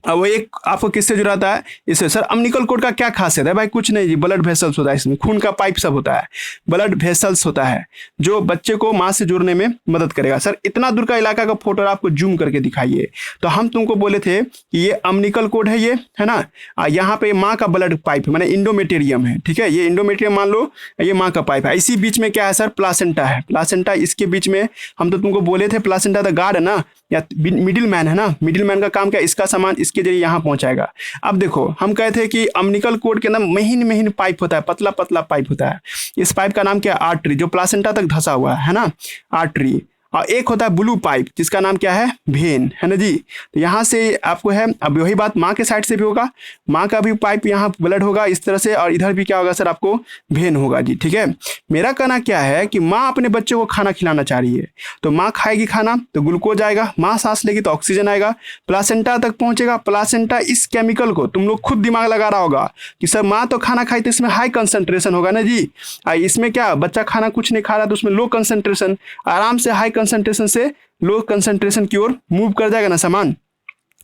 Speaker 1: अब वो एक आपको किससे जुड़ाता है, इससे। सर अम्निकल कोड का क्या खासियत है भाई, कुछ नहीं जी, ब्लड वेसल्स होता है, इसमें खून का पाइप सब होता है, ब्लड वेसल्स होता है जो बच्चे को माँ से जुड़ने में मदद करेगा। सर इतना दूर का इलाका का फोटो आपको जूम करके दिखाइए, तो हम तुमको बोले थे कि ये अम्निकल कोड है, ये है ना, यहाँ पे माँ का ब्लड पाइप है, मैंने इंडोमेटेरियम है, ठीक है, ये इंडोमेटेरियम मान लो, ये माँ का पाइप है। इसी बीच में क्या है सर, प्लासेंटा है, प्लासेंटा इसके बीच में। हम तो तुमको बोले थे प्लासेंटा द गार्ड है ना, या मिडिल मैन है ना, मिडिल मैन का काम क्या, इसका सामान इसके जरिए यहाँ पहुंचाएगा। अब देखो हम कहे थे कि अम्निकल कोड के अंदर महीन महीन पाइप होता है, पतला पतला पाइप होता है। इस पाइप का नाम क्या है, आर्टरी, जो प्लासेंटा तक धंसा हुआ है ना, आर्टरी। और एक होता है ब्लू पाइप जिसका नाम क्या है, वेन, है ना जी। तो यहाँ से आपको है, अब वही बात माँ के साइड से भी होगा, माँ का भी पाइप यहाँ ब्लड होगा इस तरह से, और इधर भी क्या होगा सर, आपको वेन होगा जी, ठीक है। मेरा कहना क्या है कि माँ अपने बच्चे को खाना खिलाना चाह रही है, तो माँ खाएगी खाना तो ग्लूकोज आएगा, माँ सांस लेगी तो ऑक्सीजन आएगा, प्लासेंटा तक पहुंचेगा। प्लासेंटा इस केमिकल को, तुम लोग खुद दिमाग लगा रहा होगा कि सर माँ तो खाना खाई तो इसमें हाई कंसंट्रेशन होगा ना जी, इसमें क्या बच्चा खाना कुछ नहीं खा रहा तो उसमें लो कंसंट्रेशन, आराम से हाई कंसंट्रेशन से लो कंसंट्रेशन की ओर मूव कर जाएगा ना सामान।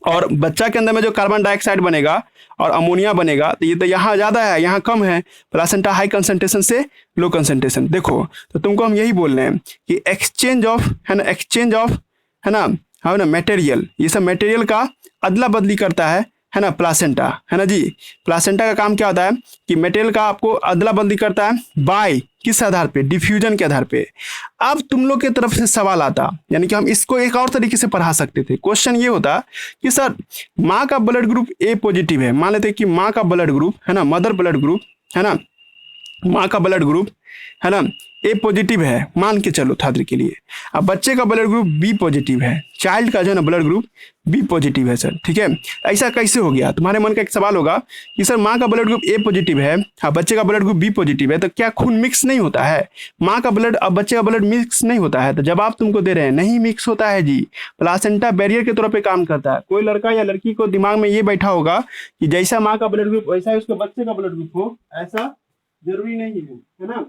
Speaker 1: और बच्चा के अंदर में जो कार्बन डाइऑक्साइड बनेगा और अमोनिया बनेगा तो ये तो यहाँ ज़्यादा है, यहाँ कम है। प्लासेंटा हाई कंसंट्रेशन से लो कंसंट्रेशन। देखो तो तुमको हम यही बोल रहे हैं कि एक्सचेंज ऑफ, है ना, एक्सचेंज ऑफ, है ना मटेरियल, ये सब मटेरियल का अदला बदली करता है ना प्लासेंटा, है ना जी। प्लासेंटा का काम क्या होता है कि मटेरियल का आपको अदला बदली करता है बाय किस आधार पे, डिफ्यूजन के आधार पे। अब तुम लोग की तरफ से सवाल आता, यानी कि हम इसको एक और तरीके से पढ़ा सकते थे। क्वेश्चन ये होता कि सर माँ का ब्लड ग्रुप ए पॉजिटिव है, मान लेते कि माँ का ब्लड ग्रुप, है ना, मदर ब्लड ग्रुप, है ना, माँ का ब्लड ग्रुप, है ना, ए पॉजिटिव है, मान के चलो था के लिए। अब बच्चे का ब्लड ग्रुप बी पॉजिटिव है, चाइल्ड का जो है ना ब्लड ग्रुप बी पॉजिटिव है सर, ठीक है। ऐसा कैसे हो गया, तुम्हारे मन का एक सवाल होगा कि सर माँ का ब्लड ग्रुप ए पॉजिटिव है, हाँ बच्चे का ब्लड ग्रुप बी पॉजिटिव है, तो क्या खून मिक्स नहीं होता है, माँ का ब्लड अब बच्चे का ब्लड मिक्स नहीं होता है? तो जवाब तुमको दे रहे हैं नहीं मिक्स होता है जी, प्लासेंटा बैरियर के तौर पे काम करता है। कोई लड़का या लड़की को दिमाग में ये बैठा होगा कि जैसा माँ का ब्लड ग्रुप वैसा ही उसके बच्चे का ब्लड ग्रुप हो, ऐसा जरूरी नहीं है ना।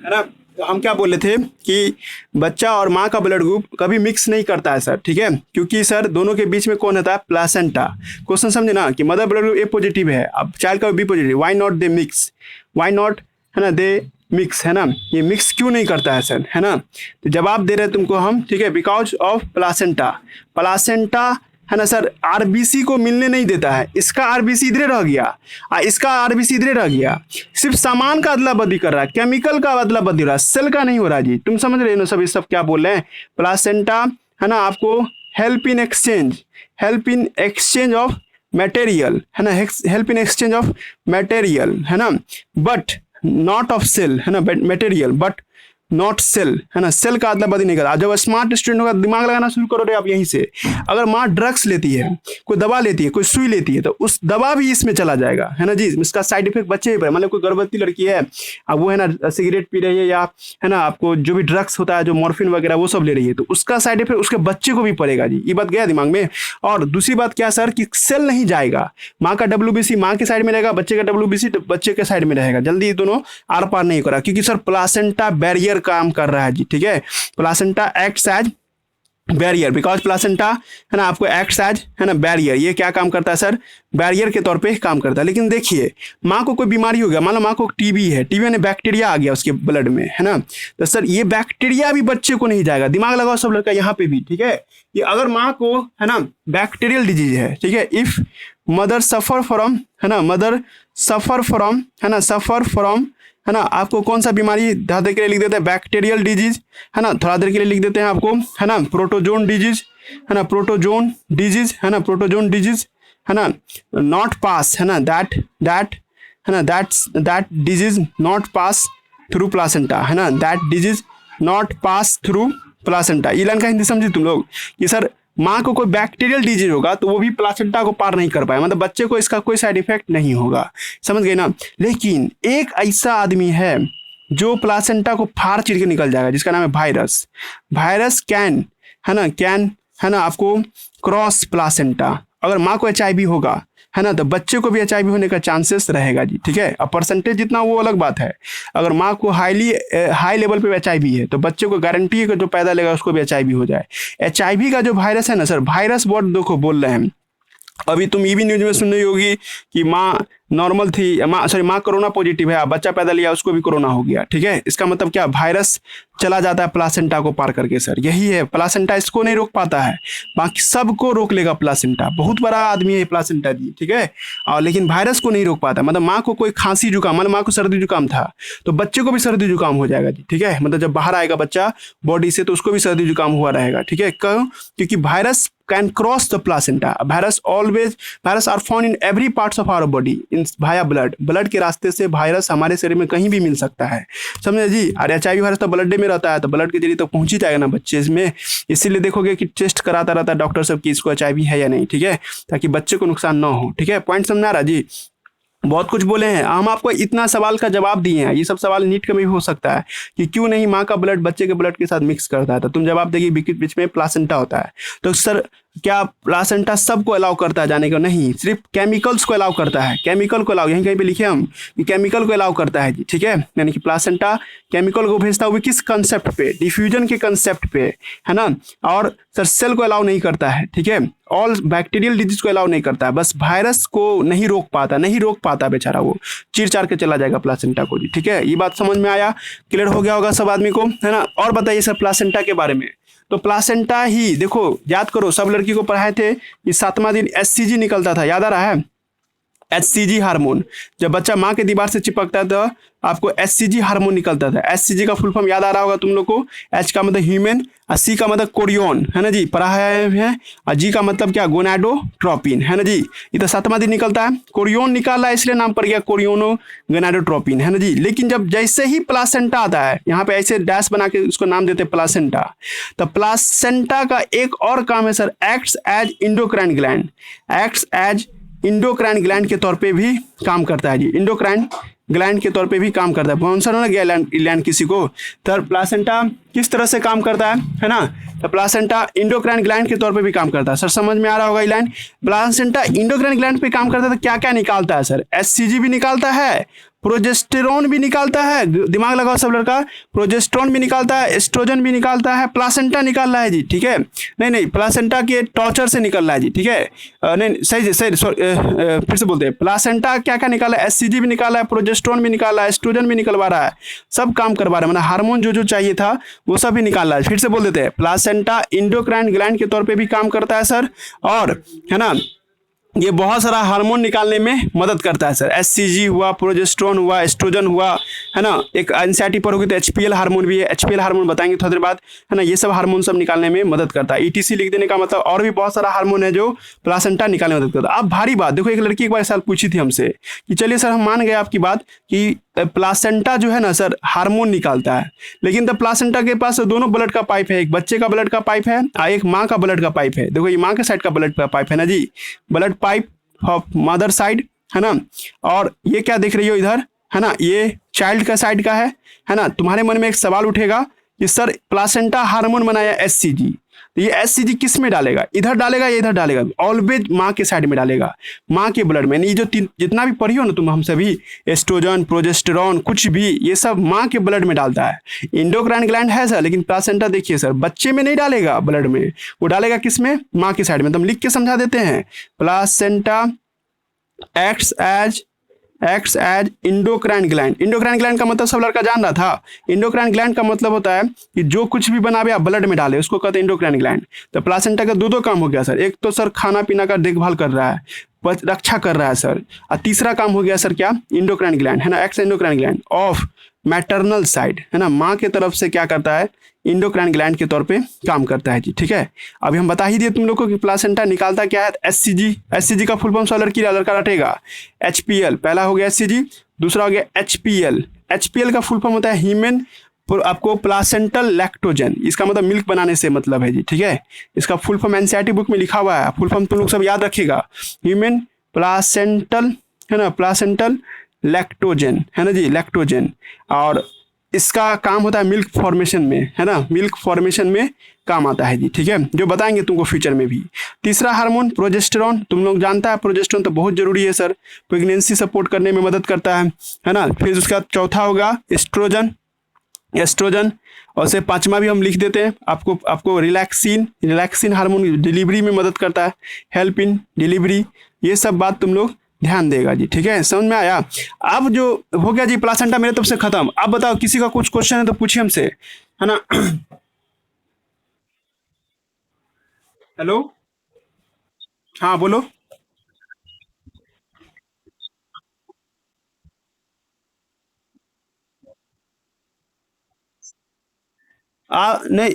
Speaker 1: है ना, तो हम क्या बोले थे कि बच्चा और माँ का ब्लड ग्रुप कभी मिक्स नहीं करता है सर, ठीक है, क्योंकि सर दोनों के बीच में कौन होता है, प्लासेंटा। क्वेश्चन समझे ना कि mother blood group A positive है, अब चाइल्ड का B positive, why not they mix, why not, है ना, दे मिक्स, है ना, ये मिक्स क्यों नहीं करता है सर, है ना। तो जवाब दे रहे हैं तुमको हम, ठीक है, बिकॉज ऑफ प्लासेंटा। प्लासेंटा, है ना सर, आरबीसी को मिलने नहीं देता है, इसका आरबीसी इधरे रह गया, इसका आरबीसी इधरे रह गया, सिर्फ सामान का अदला बदली कर रहा है, केमिकल का अदला बदली हो रहा है, सेल का नहीं हो रहा जी। तुम समझ रहे हो सब, इस सब क्या बोल रहे हैं। प्लासेंटा, है ना, आपको help in exchange of material, है ना, help in exchange of material, है ना, बट नॉट ऑफ सेल, है ना, मटेरियल बट नॉट सेल, है ना, सेल का अदला बदली नहीं करा। जब स्मार्ट स्टूडेंट होगा दिमाग लगाना शुरू करो रे आप यहीं से। अगर माँ ड्रग्स लेती है, कोई दवा लेती है, कोई सुई लेती है, तो उस दवा भी इसमें चला जाएगा, है ना जी। इसका साइड इफेक्ट बच्चे पर, मतलब कोई गर्भवती लड़की है, अब वो है ना सिगरेट पी रही है, या है ना आपको जो भी ड्रग्स होता है, जो मॉर्फिन वगैरह वो सब ले रही है, तो उसका साइड इफेक्ट उसके बच्चे को भी पड़ेगा जी। ये बात गया दिमाग में। और दूसरी बात क्या सर कि सेल नहीं जाएगा, माँ का WBC माँ के साइड में रहेगा, बच्चे का WBC बच्चे के साइड में रहेगा, जल्दी दोनों आर पार नहीं करा, क्योंकि सर प्लासेंटा बैरियर काम कर रहा है जी, ठीक है। Placenta acts as barrier, because placenta, है ना, आपको एक्ट्स एज, है ना, बैरियर। ये क्या काम करता है सर, बैरियर के तौर पे काम करता है। लेकिन देखिए माँ को कोई बीमारी हो गया, मान लो माँ को टीबी है, टीबी में बैक्टीरिया आ गया उसके ब्लड में, है ना, तो सर ये बैक्टीरिया भी बच्चे को नहीं जाएगा। दिमाग लगाओ सब लड़का यहाँ पे भी, ठीक है। ये अगर माँ को, है ना, बैक्टीरियल डिजीज है, ठीक है, इफ मदर सफर फ्रॉम, है ना, मदर सफर फ्रॉम, है ना, सफर फ्रॉम, है ना, आपको कौन सा बीमारी थोड़ा देर के लिए लिख देते हैं, बैक्टीरियल डिजीज, है ना, थोड़ा देर के लिए लिख देते हैं आपको, है ना, प्रोटोजोन डिजीज, है ना, प्रोटोजोन डिजीज, है ना, प्रोटोजोन डिजीज, है ना, नॉट पास, है ना, दैट है ना, that disease not pass through placenta, है ना, that disease not pass through placenta. ये लाइन का हिंदी समझी तुम लोग कि सर माँ को कोई बैक्टीरियल डिजीज होगा तो वो भी प्लासेंटा को पार नहीं कर पाए, मतलब बच्चे को इसका कोई साइड इफेक्ट नहीं होगा, समझ गए ना। लेकिन एक ऐसा आदमी है जो प्लासेंटा को फाड़ चीर के निकल जाएगा, जिसका नाम है वायरस। वायरस कैन, है ना आपको क्रॉस प्लासेंटा। अगर माँ को HIV होगा, है ना, तो बच्चे को भी HIV होने का चांसेस रहेगा जी, ठीक है। अब परसेंटेज जितना वो अलग बात है। अगर माँ को हाई लेवल पे HIV है तो बच्चे को गारंटी है कि जो पैदा लेगा उसको भी HIV हो जाए। HIV का जो वायरस है ना सर, वायरस वर्ड देखो बोल रहे हैं। अभी तुम ये भी न्यूज में सुन रही होगी कि माँ नॉर्मल थी, माँ कोरोना पॉजिटिव है, बच्चा पैदा लिया उसको भी कोरोना हो गया, ठीक है। इसका मतलब क्या, वायरस चला जाता है प्लासेंटा को पार करके सर, यही है। प्लासेंटा इसको नहीं रोक पाता है, बाकी सबको रोक लेगा प्लासेंटा। बहुत बड़ा आदमी है प्लासेंटा जी, ठीक है। और लेकिन वायरस को नहीं रोक पाता। मतलब माँ को कोई खांसी जुकाम, मतलब माँ को सर्दी जुकाम था तो बच्चे को भी सर्दी जुकाम हो जाएगा जी, ठीक है। मतलब जब बाहर आएगा बच्चा बॉडी से तो उसको भी सर्दी जुकाम हुआ रहेगा, ठीक है। क्यों? क्योंकि virus can cross the placenta. Virus are found in every parts of our body in भाया ब्लड के रास्ते से वायरस हमारे शरीर में कहीं भी मिल सकता है, समझे जी। और HIV वायरस तो ब्लड में रहता है तो ब्लड के जरिए तो पहुंच ही जाएगा ना बच्चे में। इसीलिए देखोगे कि टेस्ट कराता रहता है डॉक्टर सब कि इसको HIV है या नहीं, ठीक है, ताकि बच्चे को नुकसान ना हो, ठीक है। पॉइंट समझ आ रहा जी। बहुत कुछ बोले हैं, हम आपको इतना सवाल का जवाब दिए हैं। ये सब सवाल नीट का भी हो सकता है कि क्यों नहीं माँ का ब्लड बच्चे के ब्लड के साथ मिक्स करता है, तो तुम जवाब देगी बीच में प्लासेंटा होता है। तो सर क्या प्लासेंटा सबको अलाउ करता है जाने को? नहीं, सिर्फ केमिकल्स को अलाउ करता है। केमिकल को अलाउ, यहीं कहीं पे लिखे हम कि केमिकल को अलाउ करता है जी, ठीक है। यानी कि प्लासेंटा केमिकल को भेजता है, वो किस कंसेप्ट पे, डिफ्यूजन के कंसेप्ट पे, है ना। और सर सेल को अलाउ नहीं करता है, ठीक है। ऑल बैक्टीरियल डिजीज को अलाउ नहीं करता है, बस वायरस को नहीं रोक पाता बेचारा, वो चीर चार के चला जाएगा प्लासेंटा को जी, ठीक है। ये बात समझ में आया, क्लियर हो गया होगा सब आदमी को, है ना। और बताइए सर प्लासेंटा के बारे में। तो प्लासेंटा ही देखो, याद करो, सब लड़की को पढ़ाए थे कि 7वां दिन HCG निकलता था, याद आ रहा है? HCG हार्मोन, जब बच्चा माँ के दीवार से चिपकता था आपको HCG हार्मोन निकलता था। HCG का फुल फॉर्म याद आ रहा होगा तुम लोग को। H का मतलब ह्यूमन, और C का मतलब कोरियन, है ना जी, पढ़ा है। और G का मतलब क्या, गोनाडोट्रोपिन, है ना जी। ये तो 7वां दिन निकलता है, कोरियन निकाला है इसलिए नाम पड़ गया कोरियनो गोनाडोट्रोपिन, है ना जी। लेकिन जब जैसे ही प्लासेंटा आता है, यहाँ पे ऐसे डैश बना के उसको नाम देते हैं प्लासेंटा। तो प्लासेंटा का एक और काम है sir, acts as endocrine gland के तौर पे भी काम करता है जी। इंडोक्राइन ग्लैंड के तौर पे भी काम करता है। बाउंसर होना गया ग्लैंड किसी को, तो प्लासेंटा किस तरह से काम करता है ना। तो प्लासेंटा इंडोक्राइन ग्लैंड के तौर पे भी काम करता है। सर समझ में आ रहा होगा, लाइन प्लासेंटा इंडोक्राइन ग्लैंड पे काम करता है तो क्या क्या निकालता है सर? HCG भी निकालता है, प्रोजेस्टेरोन भी निकालता है, दिमाग लगाओ सब लड़का, प्रोजेस्टेरोन भी निकालता है, एस्ट्रोजन भी निकालता है। प्लासेंटा निकाल रहा है जी, ठीक है। नहीं प्लासेंटा के टॉर्चर से निकल रहा है जी, ठीक है। नहीं सही फिर से बोलते हैं, प्लासेंटा क्या क्या निकाला है? HCG भी निकाला है, प्रोजेस्टेरोन भी निकाला है, एस्ट्रोजन भी निकलवा रहा है, सब काम करवा रहा है। मतलब हार्मोन जो चाहिए था वो सब भी निकाल रहा है। फिर से बोल देते हैं, प्लासेंटा इंडोक्राइन ग्लैंड के तौर पे भी काम करता है सर, और है ना ये बहुत सारा हार्मोन निकालने में मदद करता है सर। HCG हुआ, प्रोजेस्टेरोन हुआ, एस्ट्रोजन हुआ, है ना। एक एनसीईआरटी पर होगी तो HPL हार्मोन भी है, HPL हार्मोन बताएंगे थोड़ी देर बाद, है ना। ये सब हार्मोन सब निकालने में मदद करता है। ETC लिख देने का मतलब और भी बहुत सारा हार्मोन है जो प्लासेंटा निकालने में मदद करता है। अब भारी बात देखो, एक लड़की एक बार सवाल पूछी थी हमसे कि चलिए सर हम मान गए आपकी बात कि प्लासेंटा जो है ना सर हार्मोन निकालता है, लेकिन तो प्लासेंटा के पास दोनों ब्लड का पाइप है, एक बच्चे का ब्लड का पाइप है और एक माँ का ब्लड का पाइप है। देखो ये माँ के साइड का ब्लड का पाइप है ना जी, blood pipe of mother side, है ना। और ये क्या देख रही हो इधर, है ना, ये चाइल्ड का साइड का है ना। तुम्हारे मन में एक सवाल उठेगा कि सर प्लासेंटा हार्मोन बनाया HCG, तो ये HCG किस में डालेगा, इधर डालेगा या इधर डालेगा? ऑलवेज माँ के साइड में डालेगा, माँ के ब्लड में। नहीं जो जितना भी पढ़ी हो ना तुम हम सभी, एस्ट्रोजन प्रोजेस्टेरोन कुछ भी, ये सब माँ के ब्लड में डालता है। इंडोक्राइन ग्लैंड है सर, लेकिन प्लासेंटा देखिए सर बच्चे में नहीं डालेगा ब्लड में, वो डालेगा किस में, माँ के साइड में। तो हम लिख के समझा देते हैं, placenta acts as endocrine gland. Endocrine gland का मतलब सब लड़का जान रहा था। इंडोक्राइन ग्लैंड का मतलब होता है कि जो कुछ भी बनावे आप ब्लड में डाले उसको कहते हैं इंडोक्राइन ग्लैंड। तो प्लासेंटा का दो काम हो गया सर, एक तो सर खाना पीना का देखभाल कर रहा है, रक्षा कर रहा है सर, और तीसरा काम हो गया सर क्या, इंडोक्राइन ग्लैंड, है ना। X endocrine gland of maternal side, है ना, माँ के तरफ से क्या करता है, इंडोक्राइन ग्लैंड के तौर पे काम करता है जी, ठीक है। अभी हम बता ही दिए तुम लोग को कि प्लासेंटा निकालता क्या है, HCG का फुल फॉर्म सब लड़का रटेगा। HPL पहला हो गया HCG, दूसरा हो गया HPL का फुल फॉर्म होता है ह्यूमन आपको प्लासेंटल लैक्टोजन, इसका मतलब मिल्क बनाने से मतलब है जी, ठीक है। इसका फुल फॉर्म एनसीईआरटी बुक में लिखा हुआ है, फुल फॉर्म तुम लोग सब याद रखिएगा। ह्यूमन प्लासेंटल, है ना, प्लासेंटल लैक्टोजन, है ना जी, लैक्टोजन। और इसका काम होता है मिल्क फॉर्मेशन में, है ना, मिल्क फॉर्मेशन में काम आता है जी, ठीक है, जो बताएंगे तुमको फ्यूचर में भी। तीसरा हार्मोन प्रोजेस्टेरॉन, तुम लोग जानता है प्रोजेस्टेरॉन तो बहुत जरूरी है सर, प्रेगनेंसी सपोर्ट करने में मदद करता है ना। फिर उसका चौथा होगा एस्ट्रोजन, एस्ट्रोजन। और से पांचवा भी हम लिख देते हैं आपको, आपको रिलैक्सिन, रिलैक्सिन हार्मोन डिलीवरी में मदद करता है, हेल्प इन डिलीवरी। ये सब बात तुम लोग ध्यान देगा जी, ठीक है, समझ में आया। अब जो हो गया जी प्लासेंटा मेरे तरफ से खत्म। अब बताओ किसी का कुछ क्वेश्चन है तो पूछिए हमसे, है ना। हेलो, हाँ बोलो। नहीं,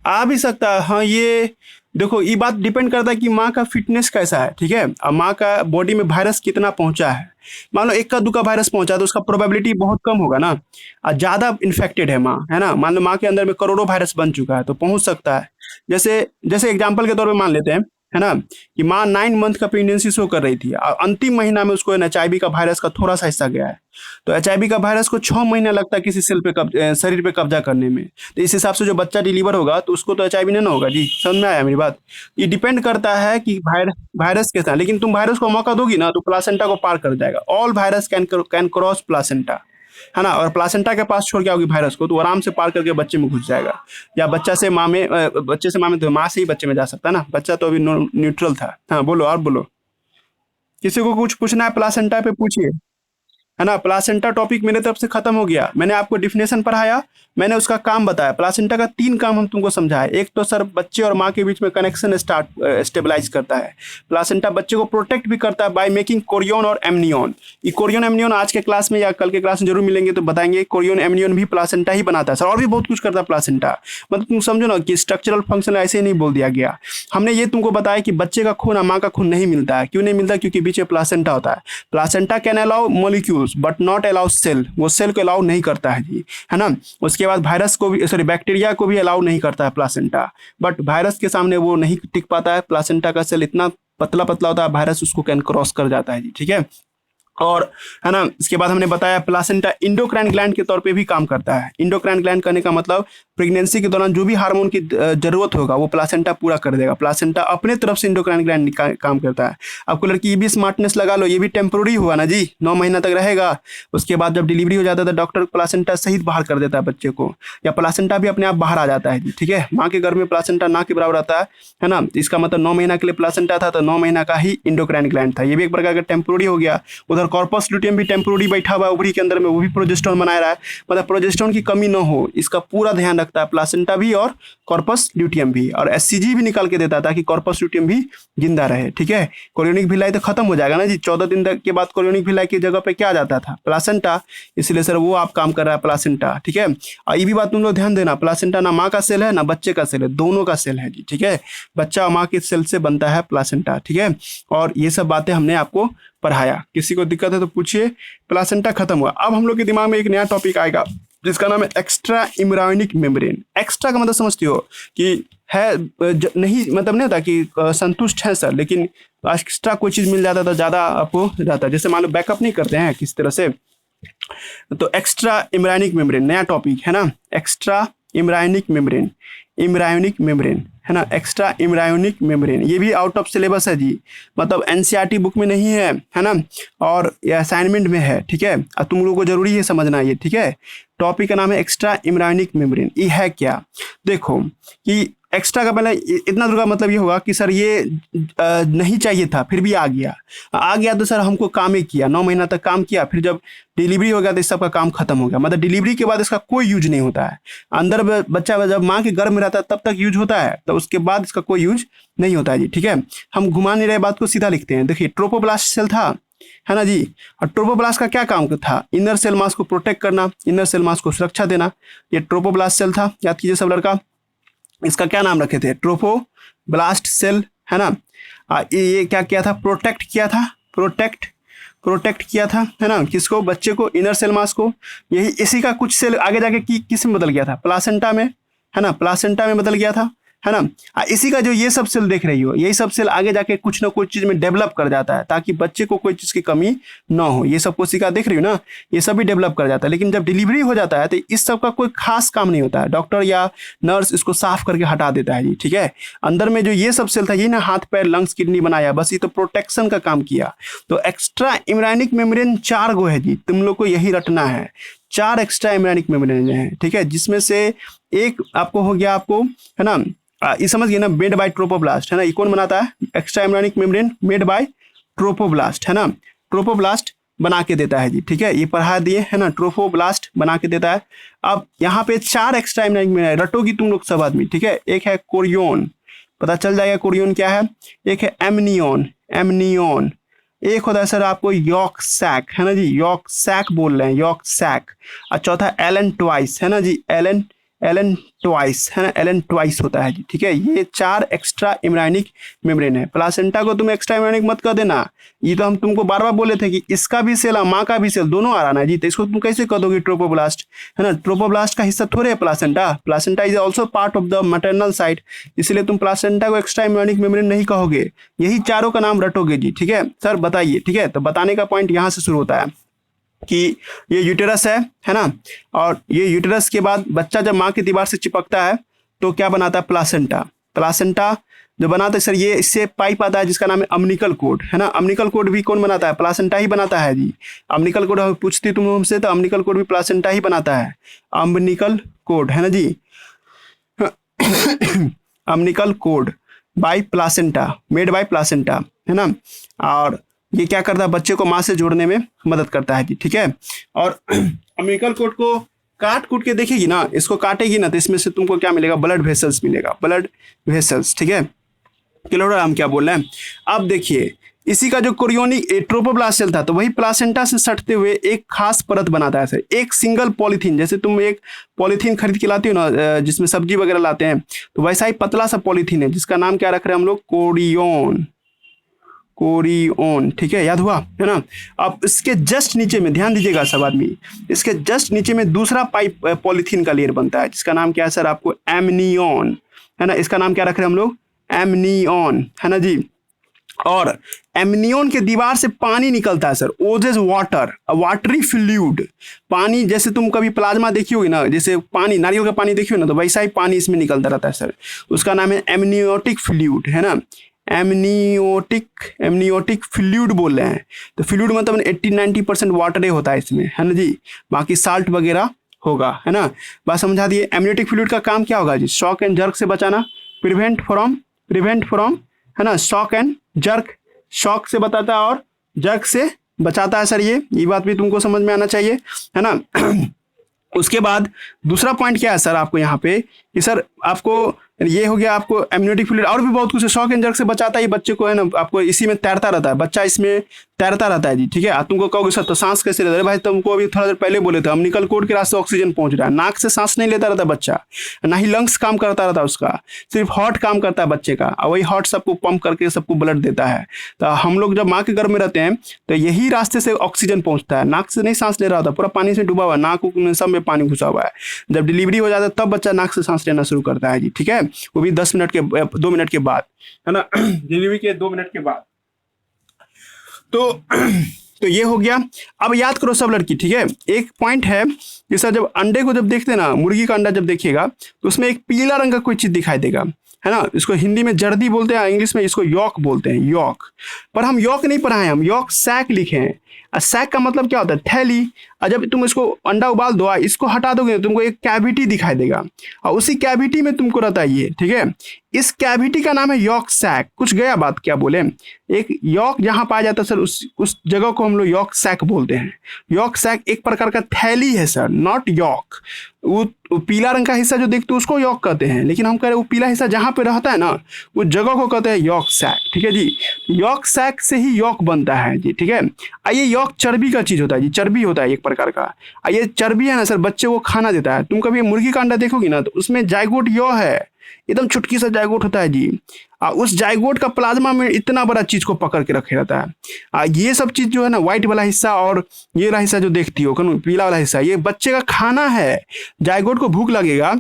Speaker 1: आ भी सकता है, हाँ। ये देखो, ये बात डिपेंड करता है कि माँ का फिटनेस कैसा है, ठीक है, और माँ का बॉडी में वायरस कितना पहुंचा है। मान लो एक का दुका वायरस पहुंचा तो उसका प्रोबेबिलिटी बहुत कम होगा ना। और ज्यादा इन्फेक्टेड है माँ, है ना, मान लो माँ के अंदर में करोड़ों वायरस बन चुका है तो पहुंच सकता है। जैसे जैसे एग्जाम्पल के तौर पे मान लेते हैं, है ना, कि माँ 9 मंथ का प्रेगनेंसी शो कर रही थी और अंतिम महीना में उसको एचआईवी का वायरस का थोड़ा सा हिस्सा गया है। तो एचआईवी का वायरस को 6 महीना लगता है किसी सेल पे शरीर पे कब्जा करने में। तो इस हिसाब से जो बच्चा डिलीवर होगा तो उसको तो एचआईवी नहीं ना होगा जी, समझ में आया मेरी बात। ये डिपेंड करता है कि वायरस के साथ, लेकिन तुम वायरस को मौका दोगी ना तो प्लासेंटा को पार कर जाएगा। All virus can cross placenta, है ना। और प्लासेंटा के पास छोड़ के आओगी वायरस को तो आराम से पार करके बच्चे में घुस जाएगा। या बच्चा से माँ में, बच्चे से माँ में, तो माँ से ही बच्चे में जा सकता है ना, बच्चा तो अभी न्यूट्रल था। हाँ बोलो, और बोलो, किसी को कुछ पूछना है प्लासेंटा पे पूछिए, है ना। प्लासेंटा टॉपिक मेरे तरफ से खत्म हो गया। मैंने आपको डिफिनेशन पढ़ाया, मैंने उसका काम बताया। प्लासेंटा का 3 काम हम तुमको समझाए। एक तो सर बच्चे और माँ के बीच में कनेक्शन स्टेबलाइज करता है। प्लासेंटा बच्चे को प्रोटेक्ट भी करता है बाय मेकिंग कोरियन और एमनियन। ये कोरियन एमनियन आज के क्लास में या कल के क्लास में जरूर मिलेंगे तो बताएंगे। कोरियन एमनियन भी प्लासेंटा ही बनाता है सर, और भी बहुत कुछ करता है प्लासेंटा। मतलब तुम समझो ना कि स्ट्रक्चरल फंक्शन ऐसे ही नहीं बोल दिया गया। हमने ये तुमको बताया कि बच्चे का खून और माँ का खून नहीं मिलता है। क्यों नहीं मिलता? क्योंकि बीच में प्लासेंटा होता है। Placenta can allow molecules but not allow cell, वो सेल को अलाउ नहीं करता है जी, है ना। उसके बाद वायरस को भी, सॉरी, बैक्टीरिया को भी अलाउ नहीं करता है प्लासेंटा। बट वायरस के सामने वो नहीं टिक पाता है। प्लासेंटा का सेल इतना पतला पतला होता है, वायरस उसको कैन क्रॉस कर जाता है जी, ठीक है। और, है ना, इसके बाद हमने बताया प्लासेंटा इंडोक्राइन ग्लैंड के तौर पे भी काम करता है। इंडोक्राइन ग्लैंड करने का मतलब प्रेगनेंसी के दौरान जो भी हार्मोन की जरूरत होगा वो प्लासेंटा पूरा कर देगा। प्लासेंटा अपने तरफ से इंडोक्राइन ग्लैंड काम करता है। आपको लड़की ये भी स्मार्टनेस लगा लो, ये भी टेम्पोररी हुआ ना जी, 9 महीना तक रहेगा। उसके बाद जब डिलीवरी हो जाता है तो डॉक्टर प्लासेंटा सहित बाहर कर देता है बच्चे को, या प्लासेंटा भी अपने आप बाहर आ जाता है जी, ठीक है। माँ के गर्भ में प्लासेंटा ना के बराबर आता है ना। इसका मतलब 9 महीना के लिए प्लासेंटा था तो 9 महीना का ही इंडोक्राइन ग्लैंड था। ये भी एक प्रकार का टेम्पोररी हो गया। उधर कॉर्पस ल्यूटियम भी टेम्पोररी बैठा हुआ है ओवरी के अंदर में, वो भी प्रोजेस्टेरोन बना रहा है। मतलब प्रोजेस्टेरोन की कमी ना हो इसका पूरा ध्यान रखता है प्लासेंटा भी और कॉर्पस ल्यूटियम भी। और एससीजी भी निकाल के देता है ताकि कॉर्पस ल्यूटियम भी जिंदा रहे, ठीक है। कोरियोनिक विलाई तो खत्म हो जाएगा ना जी, 14 दिन तक के बाद कोरियोनिक विलाई की जगह पे क्या आ जाता था? प्लासेंटा। इसलिए सर वो आप काम कर रहा है प्लासेंटा, ठीक है। और ये भी बात तुम लोग ध्यान देना, प्लासेंटा ना माँ का सेल है ना बच्चे का सेल है, दोनों का सेल है जी, ठीक है। बच्चा और माँ के सेल से बनता है प्लासेंटा, ठीक है। और ये सब बातें हमने आपको पढ़ाया। किसी को दिक्कत है तो पूछिए। प्लासेंटा खत्म हुआ। अब हम लोग के दिमाग में एक नया टॉपिक आएगा जिसका नाम है एक्स्ट्रा इम्ब्रायोनिक मेम्ब्रेन। एक्स्ट्रा का मतलब समझती हो कि है नहीं, मतलब नहीं होता कि संतुष्ट है सर, लेकिन एक्स्ट्रा कोई चीज मिल जाता तो ज्यादा आपको जाता है। जैसे मान लो बैकअप नहीं करते हैं किस तरह से, तो एक्स्ट्रा इम्ब्रायोनिक मेम्ब्रेन नया टॉपिक है ना। Extra embryonic membrane, embryonic membrane, है ना। एक्स्ट्रा इम्ब्रायोनिक मेम्ब्रेन ये भी आउट ऑफ सिलेबस है जी, मतलब एनसीईआरटी बुक में नहीं है ना, और असाइनमेंट में है, ठीक है। और तुम लोगों को जरूरी है समझना ये, ठीक है। टॉपिक का नाम है एक्स्ट्रा इम्ब्रायोनिक मेम्ब्रेन। ये है क्या? देखो कि एक्स्ट्रा का पहले इतना दूर का मतलब ये होगा कि सर ये नहीं चाहिए था फिर भी आ गया तो सर हमको काम ही किया, 9 महीना तक काम किया, फिर जब डिलीवरी हो गया तो इस सब का काम खत्म हो गया। मतलब डिलीवरी के बाद इसका कोई यूज नहीं होता है। अंदर बच्चा जब माँ के गर्भ में रहता है तब तक यूज होता है, तो उसके बाद इसका कोई यूज नहीं होता है जी, ठीक है। हम घुमा नहीं रहे बात को, सीधा लिखते हैं। देखिए ट्रोपोब्लास्ट सेल था, है ना जी। और ट्रोपोब्लास्ट का क्या काम था? इनर सेल मास को प्रोटेक्ट करना, इनर सेल मास को सुरक्षा देना। ये ट्रोपोब्लास्ट सेल था, याद कीजिए सब लड़का। इसका क्या नाम रखे थे? ट्रोपोब्लास्ट सेल, है ना। ये क्या किया था? प्रोटेक्ट किया था, प्रोटेक्ट प्रोटेक्ट किया था, है ना, किसको, बच्चे को, इनर सेल मास को। यही इसी का कुछ सेल आगे जाके किस में बदल गया था, प्लासेंटा में, है ना, प्लासेंटा में बदल गया था, है ना। इसी का जो ये सब सेल देख रही हो, यही सब सेल आगे जाके कुछ ना कुछ चीज में डेवलप कर जाता है ताकि बच्चे को कोई चीज की कमी ना हो। ये सब कोशिका देख रही हो ना, ये सब भी डेवलप कर जाता है। लेकिन जब डिलीवरी हो जाता है तो इस सब का कोई खास काम नहीं होता है, डॉक्टर या नर्स इसको साफ करके हटा देता है जी, ठीक है। अंदर में जो ये सब सेल था, ये ना हाथ पैर लंग्स किडनी बनाया, बस ये तो प्रोटेक्शन का काम किया। तो एक्स्ट्रा इम्ब्रायनिक मेम्ब्रेन 4 गो है जी, तुम लोग को यही रटना है। 4 एक्स्ट्रा इम्ब्रायनिक मेम्ब्रेन है, ठीक है, जिसमें से एक आपको हो गया, आपको, है ना, ये समझ गए ना, मेड बाय ट्रोपोब्लास्ट, है ना। ये कौन बनाता है, extra embryonic membrane made by trophoblast, है ना, ट्रोपोब्लास्ट बना के देता है जी, ठीक है, ये पढ़ा दिए, है ना, ट्रोपोब्लास्ट बना के देता है। अब यहाँ पे 4 एक्स्ट्रा इम्ब्रायनिक मेम्ब्रेन रटोगी तुम लोग सब आदमी, ठीक है। एक है कोरियोन, पता चल जाएगा कोरियोन क्या है। एक है एमनियोन, एमनियोन। एक होता है सर आपको यॉर्क सैक, है ना जी, यॉर्क सैक बोल रहे हैं, यॉर्क सैक। और चौथा एलन ट्वाइस, है ना जी, एलन, एलन ट्वाइस, है ना, एलन ट्वाइस होता है जी, ठीक है। ये 4 एक्स्ट्रा इम्ब्रायनिक मेम्ब्रेन है। प्लासेंटा को तुम एक्स्ट्रा इम्ब्रायनिक मत कर देना, ये तो हम तुमको बार बार बोले थे कि इसका भी सेल और माँ का भी सेल दोनों आ रहा है जी, तो इसको तुम कैसे कर दोगे ट्रोपोब्लास्ट, है ना। ट्रोपोब्लास्ट का हिस्सा थोड़े है placenta, placenta is also part of the maternal side, इसलिए तुम प्लासेंटा को एक्स्ट्रा इम्ब्रायनिक मेम्ब्रेन नहीं कहोगे, यही चारों का नाम रटोगे जी, ठीक है। सर बताइए, ठीक है, तो बताने का पॉइंट यहाँ से शुरू होता है कि ये यूटेरस है ना, और ये यूटेरस के बाद बच्चा जब माँ की दीवार से चिपकता है तो क्या बनाता है, प्लासेंटा। प्लासेंटा जो बनाता है सर, ये इससे पाइप आता है जिसका नाम है अम्निकल कोड, है ना। अम्निकल कोड भी कौन बनाता है, प्लासेंटा ही बनाता है जी। अम्निकल कोड पूछती तुम हमसे तो अम्निकल कोड भी प्लासेंटा ही बनाता है, अम्निकल कोड, है ना जी। Umbilical cord by placenta, made by placenta, है ना। और ये क्या करता है, बच्चे को माँ से जोड़ने में मदद करता है जी, ठीक है। और अम्बिलिकल कोड को काट कूट के देखेगी ना, इसको काटेगी ना, तो इसमें से तुमको क्या मिलेगा, ब्लड वेसल्स मिलेगा, ब्लड वेसल्स, ठीक है। क्लियर, हम क्या बोल रहे हैं। अब देखिए, इसी का जो कोरियोनिक ट्रोपोब्लास्ट सेल था, तो वही प्लासेंटा से सटते हुए एक खास परत बनाता है सर, एक सिंगल पॉलीथीन। जैसे तुम एक पॉलीथीन खरीद के लाते हो ना, जिसमें सब्जी वगैरह लाते हैं, तो वैसा ही पतला सा पॉलीथीन है जिसका नाम क्या रख रहे हैं हम लोग, कोरियोन, कोरियोन, ठीक है, याद हुआ, है ना। अब इसके जस्ट नीचे में ध्यान दीजिएगा सब आदमी, इसके जस्ट नीचे में दूसरा पाइप पॉलीथीन का लेयर बनता है जिसका नाम क्या है सर, आपको एमनियोन, है ना। इसका नाम क्या रख रहे हैं हम लोग, एमनियोन, है ना जी। और एमनियोन के दीवार से पानी निकलता है सर, ओजेस वाटर, वाटरी फ्लूइड, पानी। जैसे तुम कभी प्लाज्मा देखी होगी ना, जैसे पानी, नारियल का पानी देखी हो ना, तो वैसा ही पानी इसमें निकलता रहता है सर, उसका नाम है एमनियोटिक फ्लूइड, है ना। एमनियोटिक फ्लूइड बोल रहे हैं, तो फ्लूइड मतलब 80-90% वाटर होता है इसमें, है ना जी, बाकी साल्ट वगैरह होगा, है ना। बात समझा दिए। एमनियोटिक फ्लूइड का काम क्या होगा जी, शॉक एंड जर्क से बचाना, प्रिवेंट फ्रॉम, है ना, शॉक एंड जर्क, शॉक से बताता है और जर्क से बचाता है सर, ये बात भी तुमको समझ में आना चाहिए, है ना। उसके बाद दूसरा पॉइंट क्या है सर आपको यहाँ पे कि सर आपको ये हो गया, आपको एम्यूनिटी फ्लूइड और भी बहुत कुछ शॉक एंड जर्क से बचाता है ये बच्चे को, है ना। आपको इसी में तैरता रहता है बच्चा, इसमें तैरता रहता है जी, ठीक है। तुमको कहोगे सर तो सांस कैसे लेता है, भाई तुमको अभी थोड़ा देर पहले बोले थे, अम्निकल कोड के रास्ते ऑक्सीजन पहुंच रहा है, नाक से सांस नहीं लेता रहता बच्चा, ना ही लंग्स काम करता रहता उसका, सिर्फ हार्ट काम करता है बच्चे का, और वही हार्ट सबको पंप करके सबको ब्लड देता है। तो हम लोग जब माँ के गर्भ में रहते हैं तो यही रास्ते से ऑक्सीजन पहुंचता है, नाक से नहीं सांस ले रहा होता, पूरा पानी से डूबा हुआ, नाक में सब में पानी घुसा हुआ है। जब डिलीवरी हो जाता है तब बच्चा नाक से सांस लेना शुरू करता है जी, ठीक है, वो भी 2 मिनट के बाद, है ना, डिलीवरी के 2 मिनट के बाद। तो ये हो गया। अब याद करो सब लड़की, ठीक है। एक पॉइंट है कि सर जब अंडे को जब देखते हैं ना, मुर्गी का अंडा जब देखिएगा तो उसमें एक पीला रंग का कोई चीज दिखाई देगा, है ना। इसको हिंदी में जर्दी बोलते हैं, इंग्लिश में इसको यॉक बोलते हैं, यॉक। पर हम यॉक नहीं पढ़ाए, हम यॉक सैक लिखे हैं। सैक का मतलब क्या होता है, थैली। और जब तुम इसको अंडा उबाल दो, इसको हटा दोगे तो तुमको एक कैविटी दिखाई देगा, और उसी कैविटी में तुमको रहता है ये, ठीक है। इस कैविटी का नाम है यॉक सैक। कुछ गया बात, क्या बोले, एक यॉक जहां पाया जाता है सर, उस जगह को हम लोग यॉक सैक बोलते हैं। यॉक सैक एक प्रकार का थैली है सर, नॉट यॉक। वो पीला रंग का हिस्सा जो देखते हो उसको यॉक कहते हैं, लेकिन हम कह रहे हैं वो पीला हिस्सा जहां पे रहता है ना, उस जगह को कहते हैं यॉक सैक, ठीक है जी। यॉक सैक से ही यॉक बनता है जी, ठीक है। ये यॉक चर्बी का चीज होता है जी, चर्बी होता है एक प्रकार का। ये चर्बी है ना सर, बच्चे को खाना देता है। तुम कभी मुर्गी का अंडा देखोगी ना, तो उसमें जाइगोट यॉ है, एकदम चुटकी सा जायगोट होता है जी। उस जायगोट का प्लाज्मा में इतना बड़ा चीज को पकड़ के रखे रहता है। ये सब चीज जो है ना, व्हाइट वाला हिस्सा और ये वाला हिस्सा जो देखती हो पीला वाला हिस्सा, ये बच्चे का खाना है। जायगोट को भूख लगेगा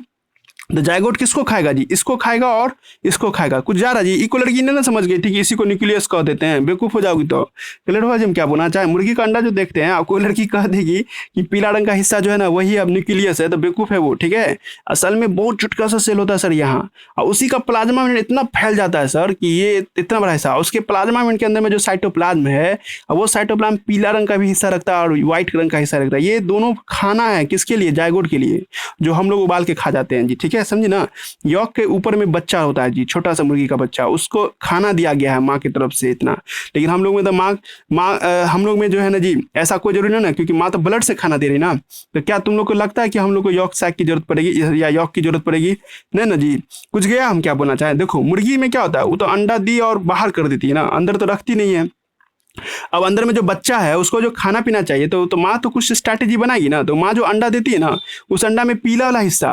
Speaker 1: तो जायगोट किसको खाएगा जी? इसको खाएगा और इसको खाएगा। कुछ जा रहा जी, इको लड़की ने ना समझ गई, ठीक है, इसी को न्यूक्लियस कह देते हैं। बेवकूफ हो जाओगी तो क्लियर हो जी हम क्या बोलना चाहे। मुर्गी का अंडा जो देखते हैं, कोई लड़की कह देगी कि पीला रंग का हिस्सा जो है ना वही अब न्यूक्लियस है, तो बेवकूफ है वो, ठीक है। असल में बहुत चुटका सा सेल होता है सर यहाँ, और उसी का प्लाज्मा में इतना फैल जाता है सर कि ये इतना बड़ा हिस्सा, उसके प्लाज्मा में के अंदर में जो साइटोप्लाज्म है, वो साइटोप्लाज्म पीला रंग का भी हिस्सा रखता है और व्हाइट रंग का हिस्सा रखता है। ये दोनों खाना है किसके लिए? जायगोट के लिए, जो हम लोग उबाल के खा जाते हैं जी, ठीक है, समझे ना। यॉक के ऊपर में बच्चा होता है जी, छोटा सा मुर्गी का बच्चा, उसको खाना दिया गया है माँ की तरफ से इतना। लेकिन हम लोग में तो हम लोग में जो है ना जी, ऐसा कोई जरूरी नहीं ना, क्योंकि माँ तो ब्लड से खाना दे रही ना। तो क्या तुम लोग को लगता है कि हम लोग को यॉक सैक की जरूरत पड़ेगी या यॉक की जरूरत पड़ेगी? नहीं ना जी। कुछ गया हम क्या बोलना चाहें। देखो मुर्गी में क्या होता है, वो तो अंडा दी और बाहर कर देती है ना, अंदर तो रखती नहीं है। अब अंदर में जो बच्चा है उसको जो खाना पीना चाहिए, तो माँ तो कुछ स्ट्रैटेजी बनाएगी ना। तो माँ जो अंडा देती है ना, उस अंडा में पीला वाला हिस्सा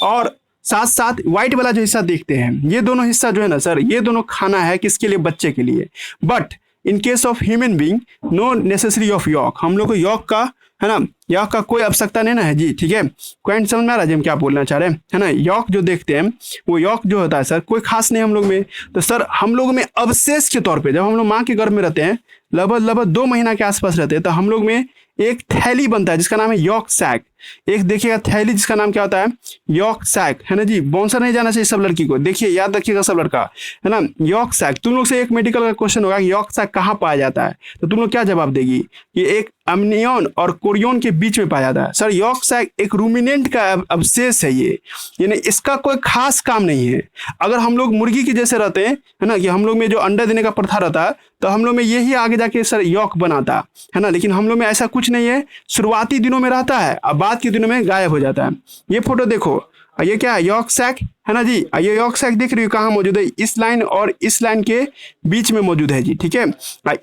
Speaker 1: और साथ साथ व्हाइट वाला जो हिस्सा देखते हैं, ये दोनों हिस्सा जो है ना सर, ये दोनों खाना है किसके लिए? बच्चे के लिए। But in case of human being no necessary of yolk. हम लोग को यॉक का है ना, यॉक का कोई आवश्यकता नहीं ना है जी, ठीक है। पॉइंट समझ में आ रहा है जी हम क्या बोलना चाह रहे हैं, है ना। यॉक जो देखते हैं वो यॉक जो होता है सर कोई खास नहीं हम लोग में। तो सर हम लोग में अवशेष के तौर पे, जब हम लोग माँ के गर्भ में रहते हैं, लगभग 2 महीना के आसपास रहते हैं, तो हम लोग में एक थैली बनता है जिसका नाम है यॉक सैक। एक देखिएगा थैली जिसका नाम क्या होता है? यॉक सैक, है ना जी। बाउंसर नहीं जाना चाहिए सब लड़की को, देखिए याद रखिएगा सब लड़का, है ना। यॉक सैक, तुम लोग से एक मेडिकल का क्वेश्चन होगा कि यॉक सैक कहाँ पाया जाता है, तो तुम लोग क्या जवाब देगी? ये एक अम्नियोन और कोरियोन के बीच में पाया जाता है। सर यॉक सैक एक रूमिनेंट का अवशेष है ये, यानी इसका कोई खास काम नहीं है। अगर हम लोग मुर्गी के जैसे रहते हैं, है ना, कि हम लोग में जो अंडा देने का प्रथा रहता है, तो हम लोग में यही आगे जाके सर यॉक बनाता है ना। लेकिन हम लोग में ऐसा कुछ नहीं है, शुरुआती दिनों में रहता है और बाद के दिनों में गायब हो जाता है। ये फोटो देखो, ये क्या है? यॉक सैक, है ना जी। ये यॉक सैक देख रही हो कहाँ मौजूद है? इस लाइन और इस लाइन के बीच में मौजूद है जी, ठीक है।